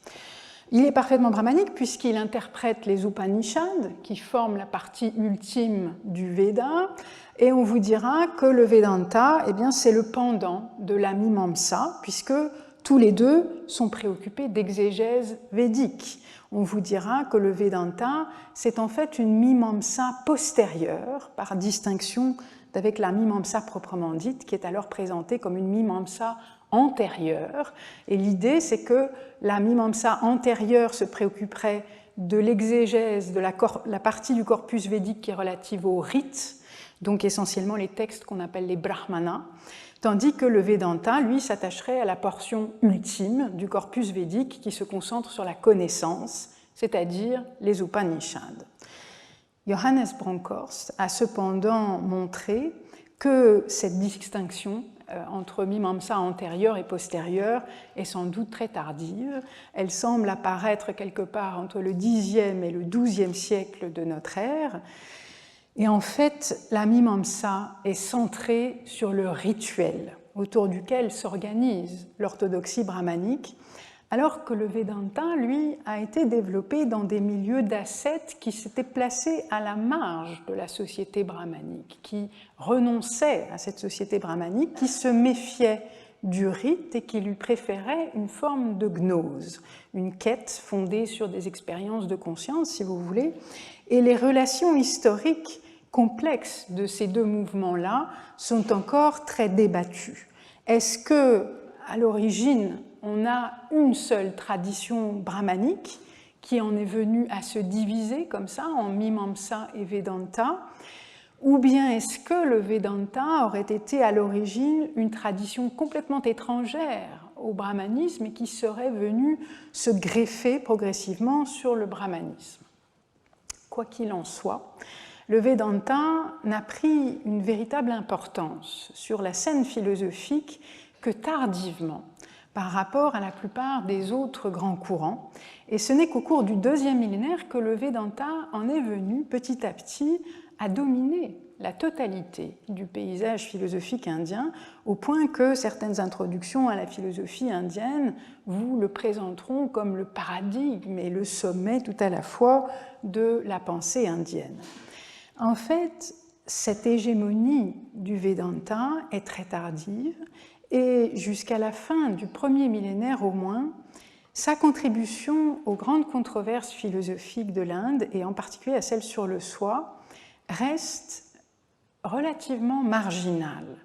Il est parfaitement brahmanique puisqu'il interprète les Upanishads, qui forment la partie ultime du Veda, et on vous dira que le Vedanta, eh bien, c'est le pendant de la Mimamsa, puisque tous les deux sont préoccupés d'exégèse védique. On vous dira que le Vedanta, c'est en fait une Mimamsa postérieure, par distinction d'avec la Mimamsa proprement dite, qui est alors présentée comme une Mimamsa antérieure. Et l'idée, c'est que la Mimamsa antérieure se préoccuperait de l'exégèse de la partie du corpus védique qui est relative aux rites, donc essentiellement les textes qu'on appelle les brahmanas, tandis que le Vedanta, lui, s'attacherait à la portion ultime du corpus védique qui se concentre sur la connaissance, c'est-à-dire les Upanishads. Johannes Bronkhorst a cependant montré que cette distinction entre Mimamsa antérieure et postérieure est sans doute très tardive. Elle semble apparaître quelque part entre le Xe et le XIIe siècle de notre ère. Et en fait, la Mimamsa est centrée sur le rituel autour duquel s'organise l'orthodoxie brahmanique, alors que le Vedanta, lui, a été développé dans des milieux d'ascètes qui s'étaient placés à la marge de la société brahmanique, qui renonçaient à cette société brahmanique, qui se méfiait du rite et qui lui préférait une forme de gnose, une quête fondée sur des expériences de conscience, si vous voulez. Et les relations historiques complexes de ces deux mouvements-là sont encore très débattues. Est-ce que, à l'origine, on a une seule tradition brahmanique qui en est venue à se diviser comme ça en Mimamsa et Vedanta, ou bien est-ce que le Vedanta aurait été à l'origine une tradition complètement étrangère au brahmanisme et qui serait venue se greffer progressivement sur le brahmanisme? Quoi qu'il en soit, le Vedanta n'a pris une véritable importance sur la scène philosophique que tardivement par rapport à la plupart des autres grands courants. Et ce n'est qu'au cours du deuxième millénaire que le Vedanta en est venu petit à petit à dominer la totalité du paysage philosophique indien, au point que certaines introductions à la philosophie indienne vous le présenteront comme le paradigme et le sommet tout à la fois de la pensée indienne. En fait, cette hégémonie du Vedanta est très tardive et jusqu'à la fin du premier millénaire au moins, sa contribution aux grandes controverses philosophiques de l'Inde, et en particulier à celle sur le soi, reste relativement marginale.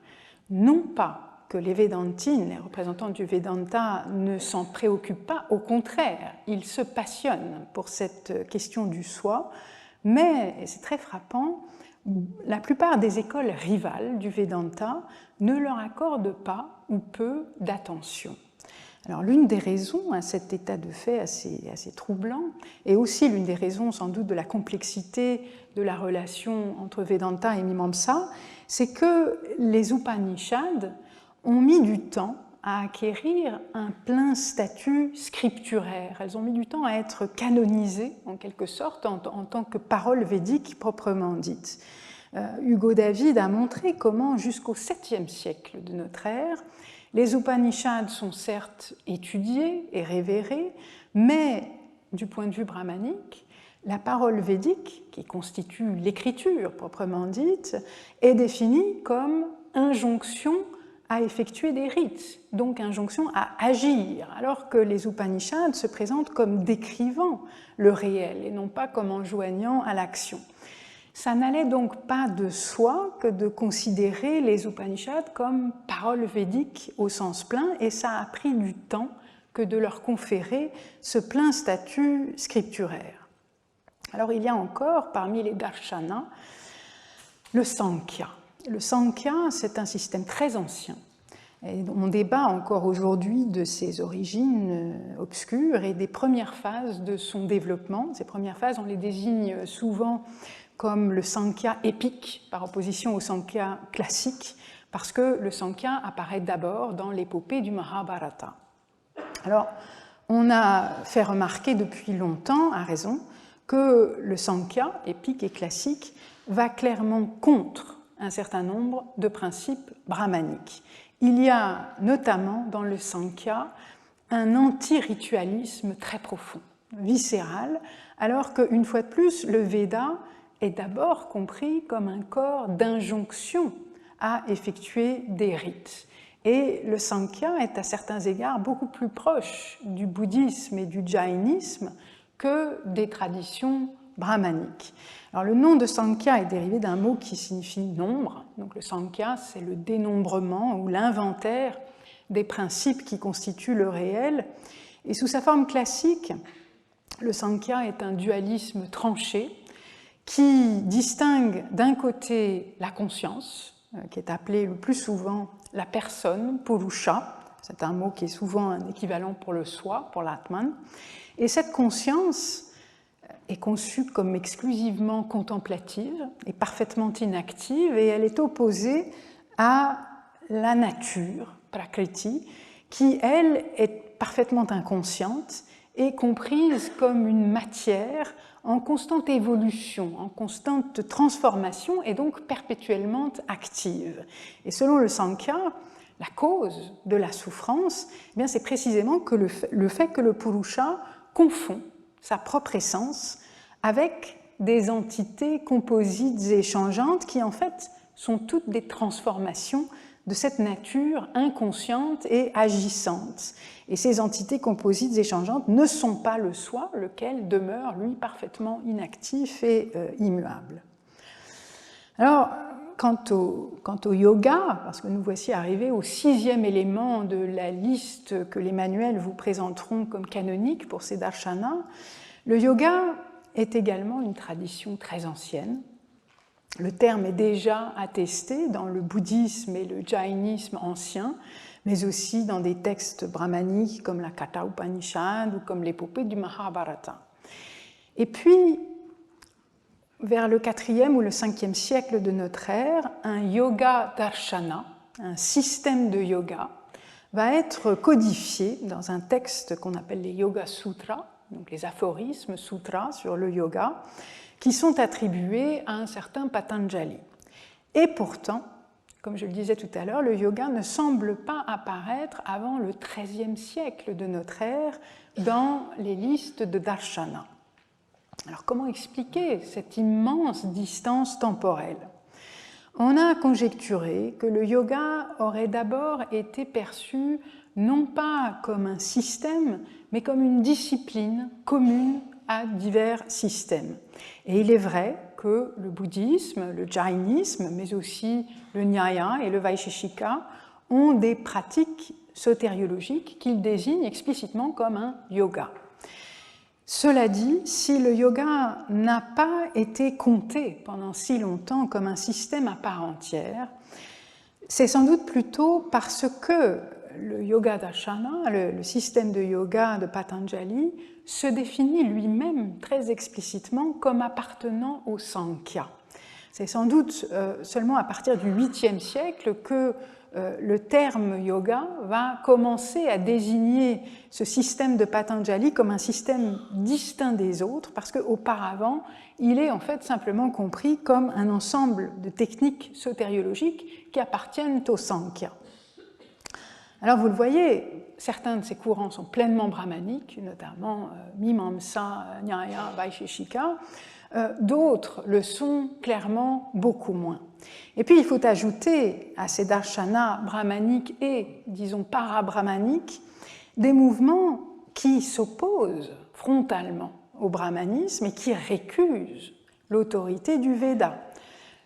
Non pas que les Védantines, les représentants du Vedanta, ne s'en préoccupent pas, au contraire, ils se passionnent pour cette question du soi, mais, et c'est très frappant, la plupart des écoles rivales du Vedanta ne leur accordent pas ou peu d'attention. Alors l'une des raisons à cet état de fait assez troublant, et aussi l'une des raisons sans doute de la complexité de la relation entre Vedanta et Mimamsa, c'est que les Upanishads ont mis du temps à acquérir un plein statut scripturaire. Elles ont mis du temps à être canonisées, en quelque sorte, en tant que paroles védiques proprement dites. Hugo David a montré comment, jusqu'au 7e siècle de notre ère, les Upanishads sont certes étudiés et révérés, mais du point de vue brahmanique, la parole védique, qui constitue l'écriture proprement dite, est définie comme injonction à effectuer des rites, donc injonction à agir, alors que les Upanishads se présentent comme décrivant le réel et non pas comme enjoignant à l'action. Ça n'allait donc pas de soi que de considérer les Upanishads comme paroles védiques au sens plein, et ça a pris du temps que de leur conférer ce plein statut scripturaire. Alors il y a encore, parmi les darshanas, le Sankhya. Le Sankhya, c'est un système très ancien. Et on débat encore aujourd'hui de ses origines obscures et des premières phases de son développement. Ces premières phases, on les désigne souvent comme le Sankhya épique, par opposition au Sankhya classique, parce que le Sankhya apparaît d'abord dans l'épopée du Mahabharata. Alors, on a fait remarquer depuis longtemps, à raison, que le Sankhya, épique et classique, va clairement contre un certain nombre de principes brahmaniques. Il y a notamment dans le Sankhya un anti-ritualisme très profond, viscéral, alors qu'une fois de plus, le Veda est d'abord compris comme un corps d'injonction à effectuer des rites. Et le Sankhya est à certains égards beaucoup plus proche du bouddhisme et du jainisme que des traditions brahmaniques. Alors, le nom de Sankhya est dérivé d'un mot qui signifie nombre. Donc, le Sankhya, c'est le dénombrement ou l'inventaire des principes qui constituent le réel. Et sous sa forme classique, le Sankhya est un dualisme tranché qui distingue d'un côté la conscience, qui est appelée le plus souvent la personne, Purusha, c'est un mot qui est souvent un équivalent pour le soi, pour l'Atman, et cette conscience est conçue comme exclusivement contemplative et parfaitement inactive, et elle est opposée à la nature, Prakriti, qui, elle, est parfaitement inconsciente et comprise comme une matière en constante évolution, en constante transformation et donc perpétuellement active. Et selon le Sankhya, la cause de la souffrance, eh bien, c'est précisément que le fait que le Purusha confond sa propre essence avec des entités composites et changeantes qui en fait sont toutes des transformations de cette nature inconsciente et agissante. Et ces entités composites et changeantes ne sont pas le soi, lequel demeure, lui, parfaitement inactif et immuable. Alors, quant au yoga, parce que nous voici arrivés au 6e élément de la liste que les manuels vous présenteront comme canonique pour ces darshanas, le yoga est également une tradition très ancienne. Le terme est déjà attesté dans le bouddhisme et le jainisme ancien, mais aussi dans des textes brahmaniques comme la Katha Upanishad ou comme l'épopée du Mahabharata. Et puis, vers le 4e ou le 5e siècle de notre ère, un yoga darshana, un système de yoga, va être codifié dans un texte qu'on appelle les Yoga Sutras, donc les aphorismes sutras sur le yoga, qui sont attribués à un certain Patanjali. Et pourtant, comme je le disais tout à l'heure, le yoga ne semble pas apparaître avant le XIIIe siècle de notre ère dans les listes de darshana. Alors comment expliquer cette immense distance temporelle ? On a conjecturé que le yoga aurait d'abord été perçu non pas comme un système, mais comme une discipline commune à divers systèmes. Et il est vrai que le bouddhisme, le jainisme, mais aussi le nyaya et le vaisheshika ont des pratiques sotériologiques qu'ils désignent explicitement comme un yoga. Cela dit, si le yoga n'a pas été compté pendant si longtemps comme un système à part entière, c'est sans doute plutôt parce que le yoga darshana, le système de yoga de Patanjali, se définit lui-même très explicitement comme appartenant au Sankhya. C'est sans doute seulement à partir du 8e siècle que le terme yoga va commencer à désigner ce système de Patanjali comme un système distinct des autres, parce qu'auparavant, il est en fait simplement compris comme un ensemble de techniques sotériologiques qui appartiennent au Sankhya. Alors vous le voyez, certains de ces courants sont pleinement brahmaniques, notamment Mimamsa, Nyaya, Vaisheshika. D'autres le sont clairement beaucoup moins. Et puis il faut ajouter à ces darshanas brahmaniques et, disons, para-brahmaniques, des mouvements qui s'opposent frontalement au brahmanisme et qui récusent l'autorité du Veda,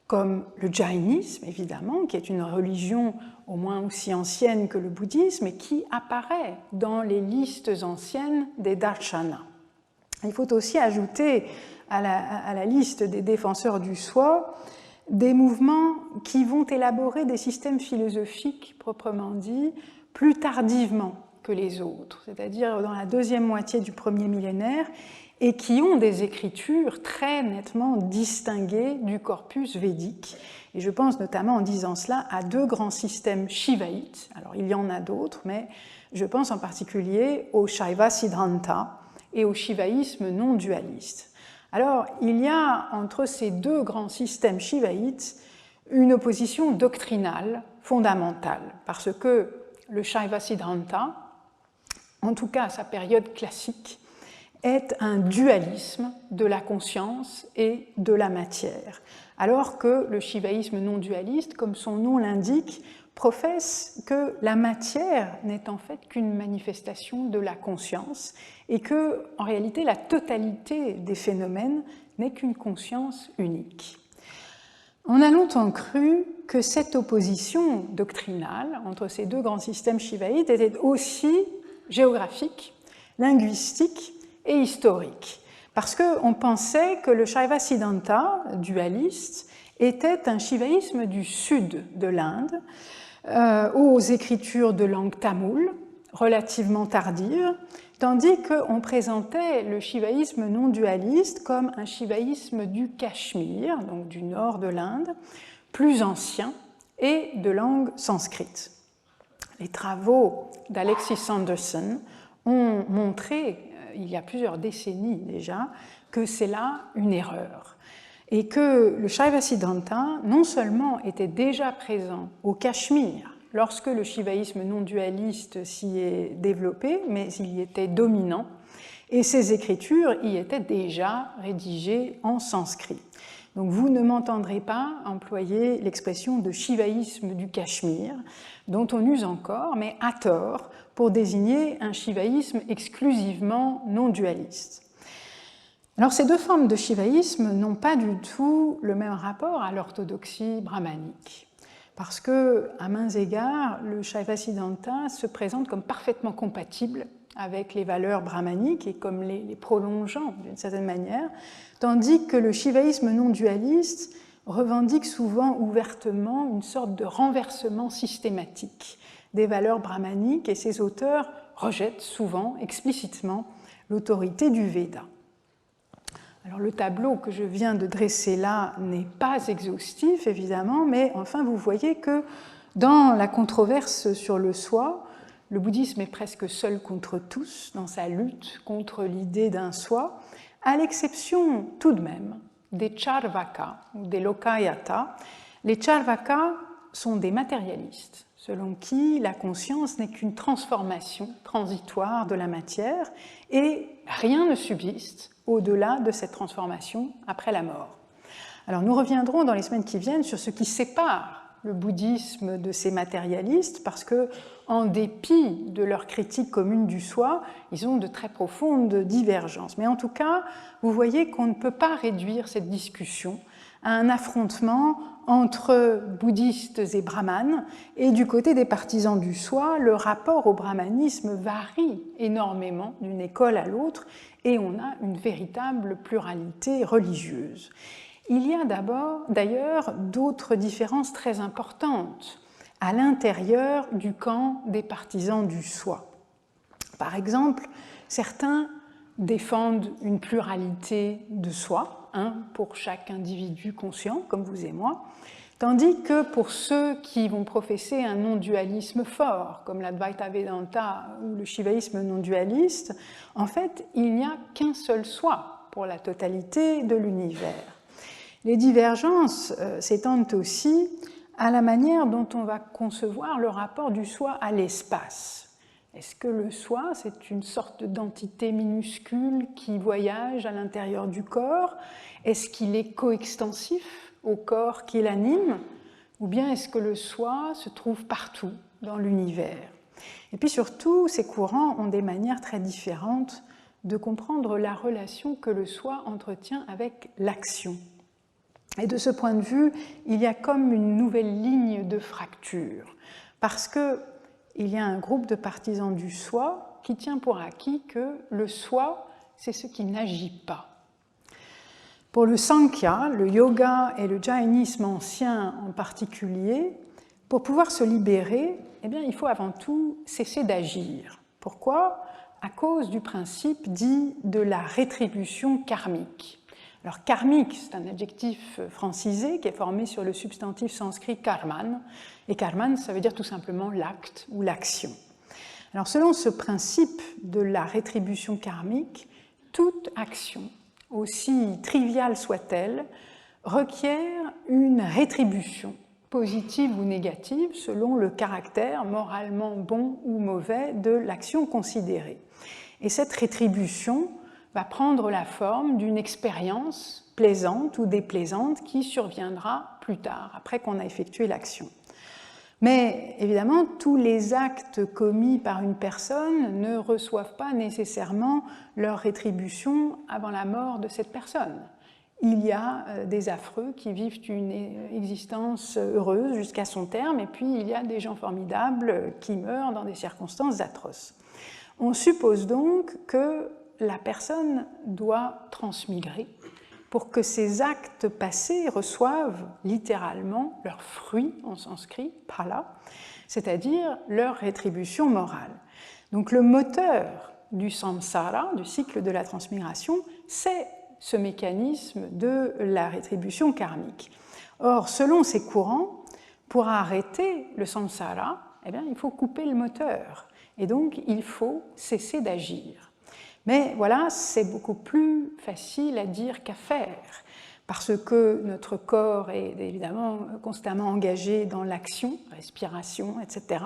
comme le jainisme, évidemment, qui est une religion au moins aussi ancienne que le bouddhisme et qui apparaît dans les listes anciennes des darshanas. Il faut aussi ajouter à la liste des défenseurs du soi des mouvements qui vont élaborer des systèmes philosophiques, proprement dit, plus tardivement que les autres, c'est-à-dire dans la deuxième moitié du premier millénaire, et qui ont des écritures très nettement distinguées du corpus védique. Et je pense notamment, en disant cela, à deux grands systèmes shivaïtes. Alors il y en a d'autres, mais je pense en particulier au Shaiva Siddhanta et au shivaïsme non dualiste. Alors, il y a entre ces deux grands systèmes shivaïtes une opposition doctrinale fondamentale, parce que le Shaiva Siddhanta, en tout cas à sa période classique, est un dualisme de la conscience et de la matière, alors que le shivaïsme non dualiste, comme son nom l'indique, professe que la matière n'est en fait qu'une manifestation de la conscience et que, en réalité, la totalité des phénomènes n'est qu'une conscience unique. On a longtemps cru que cette opposition doctrinale entre ces deux grands systèmes shivaïtes était aussi géographique, linguistique et historique, parce qu'on pensait que le Shaiva Siddhanta, dualiste, était un shivaïsme du sud de l'Inde, aux écritures de langue tamoule, relativement tardives, tandis qu'on présentait le shivaïsme non dualiste comme un shivaïsme du Cachemire, donc du nord de l'Inde, plus ancien et de langue sanscrite. Les travaux d'Alexis Sanderson ont montré, il y a plusieurs décennies déjà, que c'est là une erreur. Et que le Shaiva Siddhanta, non seulement était déjà présent au Cachemire lorsque le shivaïsme non dualiste s'y est développé, mais il y était dominant, et ses écritures y étaient déjà rédigées en sanskrit. Donc vous ne m'entendrez pas employer l'expression de shivaïsme du Cachemire, dont on use encore, mais à tort, pour désigner un shivaïsme exclusivement non dualiste. Alors ces deux formes de shivaïsme n'ont pas du tout le même rapport à l'orthodoxie brahmanique, parce que, à mains égards, le Shaiva Siddhanta se présente comme parfaitement compatible avec les valeurs brahmaniques et comme les prolongeant d'une certaine manière, tandis que le shivaïsme non dualiste revendique souvent ouvertement une sorte de renversement systématique des valeurs brahmaniques, et ses auteurs rejettent souvent explicitement l'autorité du Veda. Alors le tableau que je viens de dresser là n'est pas exhaustif, évidemment, mais enfin vous voyez que dans la controverse sur le soi, le bouddhisme est presque seul contre tous dans sa lutte contre l'idée d'un soi, à l'exception tout de même des Charvaka ou des Lokayata. Les Charvaka sont des matérialistes, selon qui la conscience n'est qu'une transformation transitoire de la matière et rien ne subsiste au-delà de cette transformation après la mort. Alors nous reviendrons dans les semaines qui viennent sur ce qui sépare le bouddhisme de ces matérialistes, parce que, en dépit de leur critique commune du soi, ils ont de très profondes divergences. Mais en tout cas, vous voyez qu'on ne peut pas réduire cette discussion à un affrontement entre bouddhistes et brahmanes, et du côté des partisans du soi, le rapport au brahmanisme varie énormément d'une école à l'autre, et on a une véritable pluralité religieuse. Il y a d'ailleurs d'autres différences très importantes à l'intérieur du camp des partisans du soi. Par exemple, certains défendent une pluralité de soi, pour chaque individu conscient, comme vous et moi, tandis que pour ceux qui vont professer un non-dualisme fort, comme l'Advaita Vedanta ou le shivaïsme non-dualiste, en fait, il n'y a qu'un seul soi pour la totalité de l'univers. Les divergences s'étendent aussi à la manière dont on va concevoir le rapport du soi à l'espace. Est-ce que le soi, c'est une sorte d'entité minuscule qui voyage à l'intérieur du corps? Est-ce qu'il est coextensif au corps qui l'anime? Ou bien est-ce que le soi se trouve partout dans l'univers? Et puis surtout, ces courants ont des manières très différentes de comprendre la relation que le soi entretient avec l'action. Et de ce point de vue, il y a comme une nouvelle ligne de fracture, parce qu'il y a un groupe de partisans du soi qui tient pour acquis que le soi, c'est ce qui n'agit pas. Pour le Sankhya, le yoga et le jainisme ancien en particulier, pour pouvoir se libérer, eh bien, il faut avant tout cesser d'agir. Pourquoi? À cause du principe dit de la rétribution karmique. Alors, karmique, c'est un adjectif francisé qui est formé sur le substantif sanskrit karman. Et karman, ça veut dire tout simplement l'acte ou l'action. Alors, selon ce principe de la rétribution karmique, toute action, aussi triviale soit-elle, requiert une rétribution, positive ou négative, selon le caractère moralement bon ou mauvais de l'action considérée. Et cette rétribution va prendre la forme d'une expérience plaisante ou déplaisante qui surviendra plus tard, après qu'on a effectué l'action. Mais évidemment, tous les actes commis par une personne ne reçoivent pas nécessairement leur rétribution avant la mort de cette personne. Il y a des affreux qui vivent une existence heureuse jusqu'à son terme, et puis il y a des gens formidables qui meurent dans des circonstances atroces. On suppose donc que la personne doit transmigrer pour que ces actes passés reçoivent littéralement leur fruit en sanskrit, phala, c'est-à-dire leur rétribution morale. Donc le moteur du samsara, du cycle de la transmigration, c'est ce mécanisme de la rétribution karmique. Or, selon ces courants, pour arrêter le samsara, eh bien, il faut couper le moteur, et donc il faut cesser d'agir. Mais voilà, c'est beaucoup plus facile à dire qu'à faire, parce que notre corps est évidemment constamment engagé dans l'action, respiration, etc.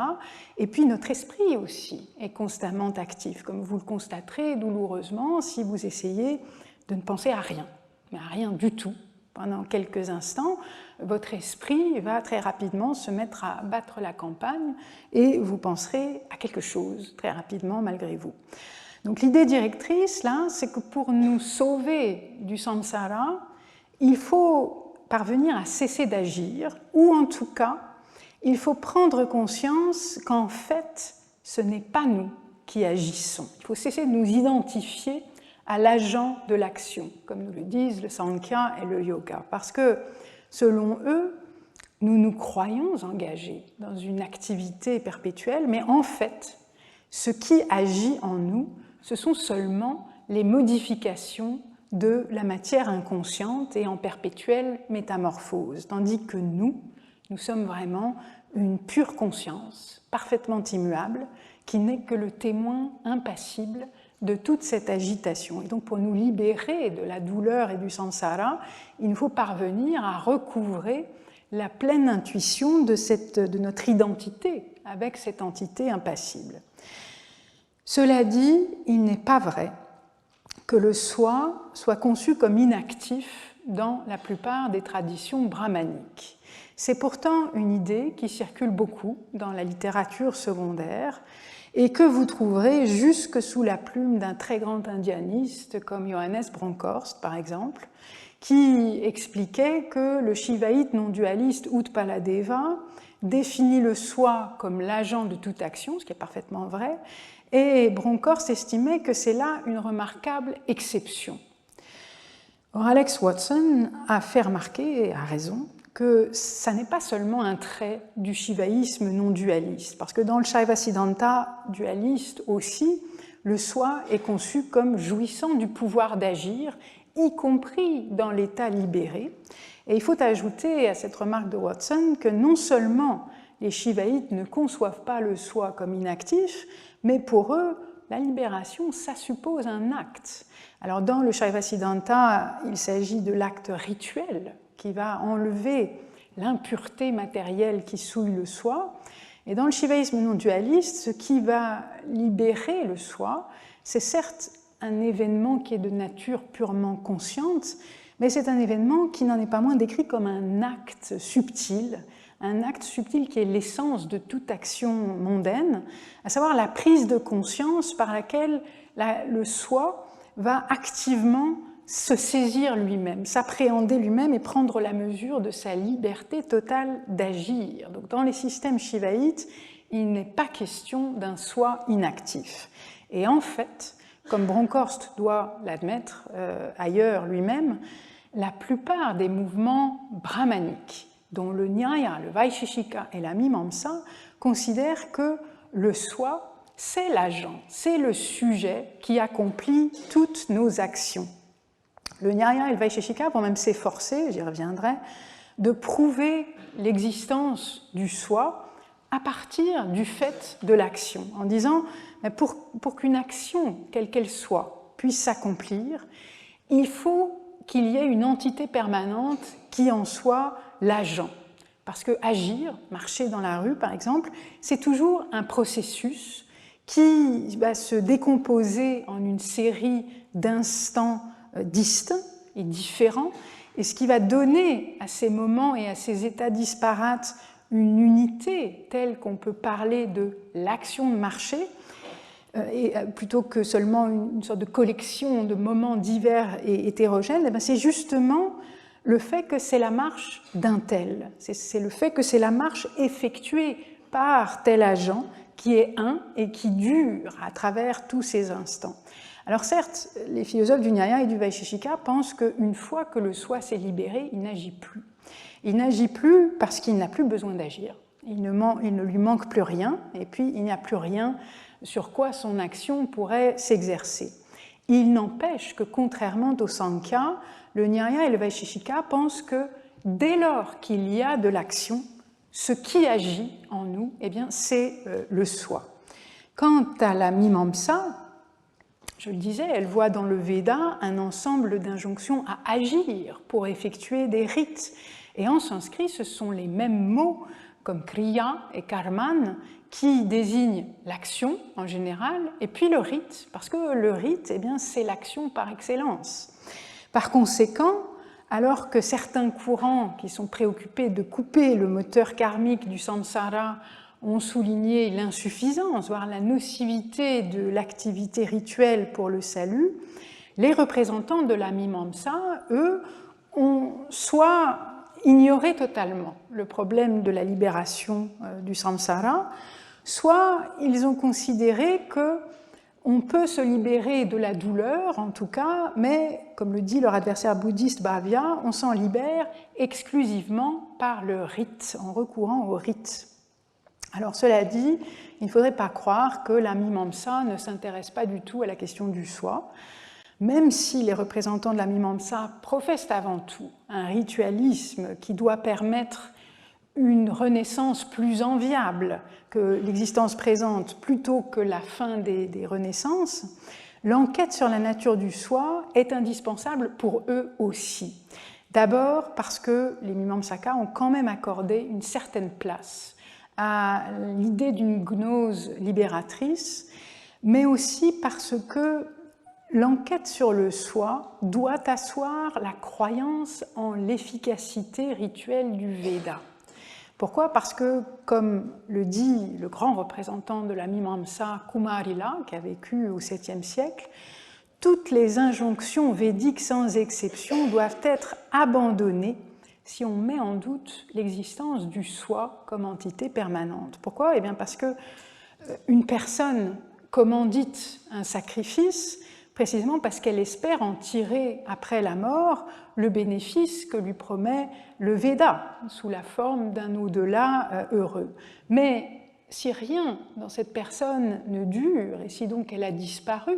Et puis notre esprit aussi est constamment actif, comme vous le constaterez douloureusement si vous essayez de ne penser à rien, mais à rien du tout. Pendant quelques instants, votre esprit va très rapidement se mettre à battre la campagne et vous penserez à quelque chose très rapidement malgré vous. Donc l'idée directrice, là, c'est que pour nous sauver du samsara, il faut parvenir à cesser d'agir, ou en tout cas, il faut prendre conscience qu'en fait, ce n'est pas nous qui agissons. Il faut cesser de nous identifier à l'agent de l'action, comme nous le disent le Sankhya et le yoga, parce que, selon eux, nous nous croyons engagés dans une activité perpétuelle, mais en fait, ce qui agit en nous, ce sont seulement les modifications de la matière inconsciente et en perpétuelle métamorphose, tandis que nous sommes vraiment une pure conscience, parfaitement immuable, qui n'est que le témoin impassible de toute cette agitation. Et donc pour nous libérer de la douleur et du samsara, il nous faut parvenir à recouvrer la pleine intuition de notre identité avec cette entité impassible. Cela dit, il n'est pas vrai que le soi soit conçu comme inactif dans la plupart des traditions brahmaniques. C'est pourtant une idée qui circule beaucoup dans la littérature secondaire et que vous trouverez jusque sous la plume d'un très grand indianiste comme Johannes Bronkhorst, par exemple, qui expliquait que le shivaïte non-dualiste Utpaladeva définit le soi comme l'agent de toute action, ce qui est parfaitement vrai, et Bronkhorst estimait que c'est là une remarquable exception. Or, Alex Watson a fait remarquer, et a raison, que ça n'est pas seulement un trait du shivaïsme non-dualiste, parce que dans le Shaiva-Siddhanta dualiste aussi, le soi est conçu comme jouissant du pouvoir d'agir, y compris dans l'état libéré. Et il faut ajouter à cette remarque de Watson que non seulement les shivaïtes ne conçoivent pas le soi comme inactif, mais pour eux, la libération, ça suppose un acte. Alors dans le Shaiva-Siddhanta, il s'agit de l'acte rituel qui va enlever l'impureté matérielle qui souille le soi. Et dans le shivaïsme non-dualiste, ce qui va libérer le soi, c'est certes un événement qui est de nature purement consciente, mais c'est un événement qui n'en est pas moins décrit comme un acte subtil qui est l'essence de toute action mondaine, à savoir la prise de conscience par laquelle le soi va activement se saisir lui-même, s'appréhender lui-même et prendre la mesure de sa liberté totale d'agir. Donc dans les systèmes shivaïtes, il n'est pas question d'un soi inactif. Et en fait, comme Bronkhorst doit l'admettre ailleurs lui-même, la plupart des mouvements brahmaniques, dont le Nyaya, le Vaisheshika et la Mimamsa, considèrent que le soi, c'est l'agent, c'est le sujet qui accomplit toutes nos actions. Le Nyaya et le Vaisheshika vont même s'efforcer, j'y reviendrai, de prouver l'existence du soi à partir du fait de l'action, en disant pour qu'une action, quelle qu'elle soit, puisse s'accomplir, il faut qu'il y ait une entité permanente qui en soit l'agent. Parce que agir, marcher dans la rue par exemple, c'est toujours un processus qui va se décomposer en une série d'instants distincts et différents, et ce qui va donner à ces moments et à ces états disparates une unité telle qu'on peut parler de l'action de marcher, et plutôt que seulement une sorte de collection de moments divers et hétérogènes, c'est justement le fait que c'est la marche d'un tel, c'est le fait que c'est la marche effectuée par tel agent qui est un et qui dure à travers tous ces instants. Alors certes, les philosophes du Nyaya et du Vaisheshika pensent qu'une fois que le soi s'est libéré, il n'agit plus. Il n'agit plus parce qu'il n'a plus besoin d'agir. Il ne lui manque plus rien, et puis il n'y a plus rien sur quoi son action pourrait s'exercer. Il n'empêche que, contrairement au Sankhya, le Nyaya et le Vaisheshika pensent que dès lors qu'il y a de l'action, ce qui agit en nous, eh bien, c'est le soi. Quant à la Mimamsa, je le disais, elle voit dans le Veda un ensemble d'injonctions à agir pour effectuer des rites. Et en sanskrit, ce sont les mêmes mots comme kriya et karman qui désignent l'action en général, et puis le rite, parce que le rite, eh bien, c'est l'action par excellence. Par conséquent, alors que certains courants qui sont préoccupés de couper le moteur karmique du samsara ont souligné l'insuffisance, voire la nocivité de l'activité rituelle pour le salut, les représentants de la Mimamsa, eux, ont soit ignoré totalement le problème de la libération du samsara, soit ils ont considéré qu'on peut se libérer de la douleur, en tout cas, mais, comme le dit leur adversaire bouddhiste Bhavya, on s'en libère exclusivement par le rite, en recourant au rite. Alors cela dit, il ne faudrait pas croire que la Mimamsa ne s'intéresse pas du tout à la question du soi. même si les représentants de la Mimamsa professent avant tout un ritualisme qui doit permettre une renaissance plus enviable que l'existence présente plutôt que la fin des renaissances, l'enquête sur la nature du soi est indispensable pour eux aussi. D'abord parce que les Mimamsaka ont quand même accordé une certaine place à l'idée d'une gnose libératrice, mais aussi parce que l'enquête sur le soi doit asseoir la croyance en l'efficacité rituelle du Veda. Pourquoi? Parce que, comme le dit le grand représentant de la Mimamsa, Kumarila, qui a vécu au 7e siècle, toutes les injonctions védiques sans exception doivent être abandonnées si on met en doute l'existence du soi comme entité permanente. Pourquoi? Eh bien parce que une personne commandite un sacrifice précisément parce qu'elle espère en tirer après la mort le bénéfice que lui promet le Veda, sous la forme d'un au-delà heureux. Mais si rien dans cette personne ne dure, et si donc elle a disparu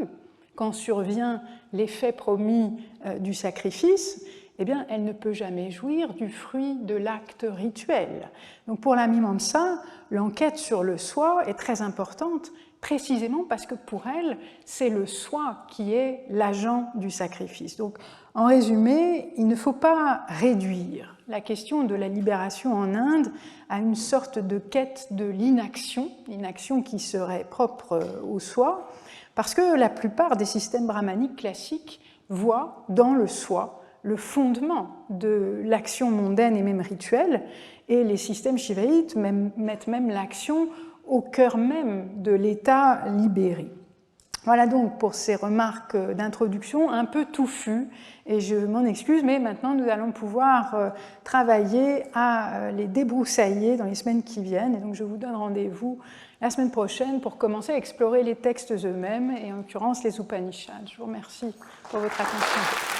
quand survient l'effet promis du sacrifice, eh bien, elle ne peut jamais jouir du fruit de l'acte rituel. Donc pour la Mimamsa, l'enquête sur le soi est très importante, précisément parce que pour elle, c'est le soi qui est l'agent du sacrifice. Donc, en résumé, il ne faut pas réduire la question de la libération en Inde à une sorte de quête de l'inaction qui serait propre au soi, parce que la plupart des systèmes brahmaniques classiques voient dans le soi le fondement de l'action mondaine et même rituelle, et les systèmes shivaïtes mettent même l'action au cœur même de l'état libéré. Voilà donc pour ces remarques d'introduction un peu touffues, et je m'en excuse, mais maintenant nous allons pouvoir travailler à les débroussailler dans les semaines qui viennent, et donc je vous donne rendez-vous la semaine prochaine pour commencer à explorer les textes eux-mêmes, et en l'occurrence les Upanishads. Je vous remercie pour votre attention.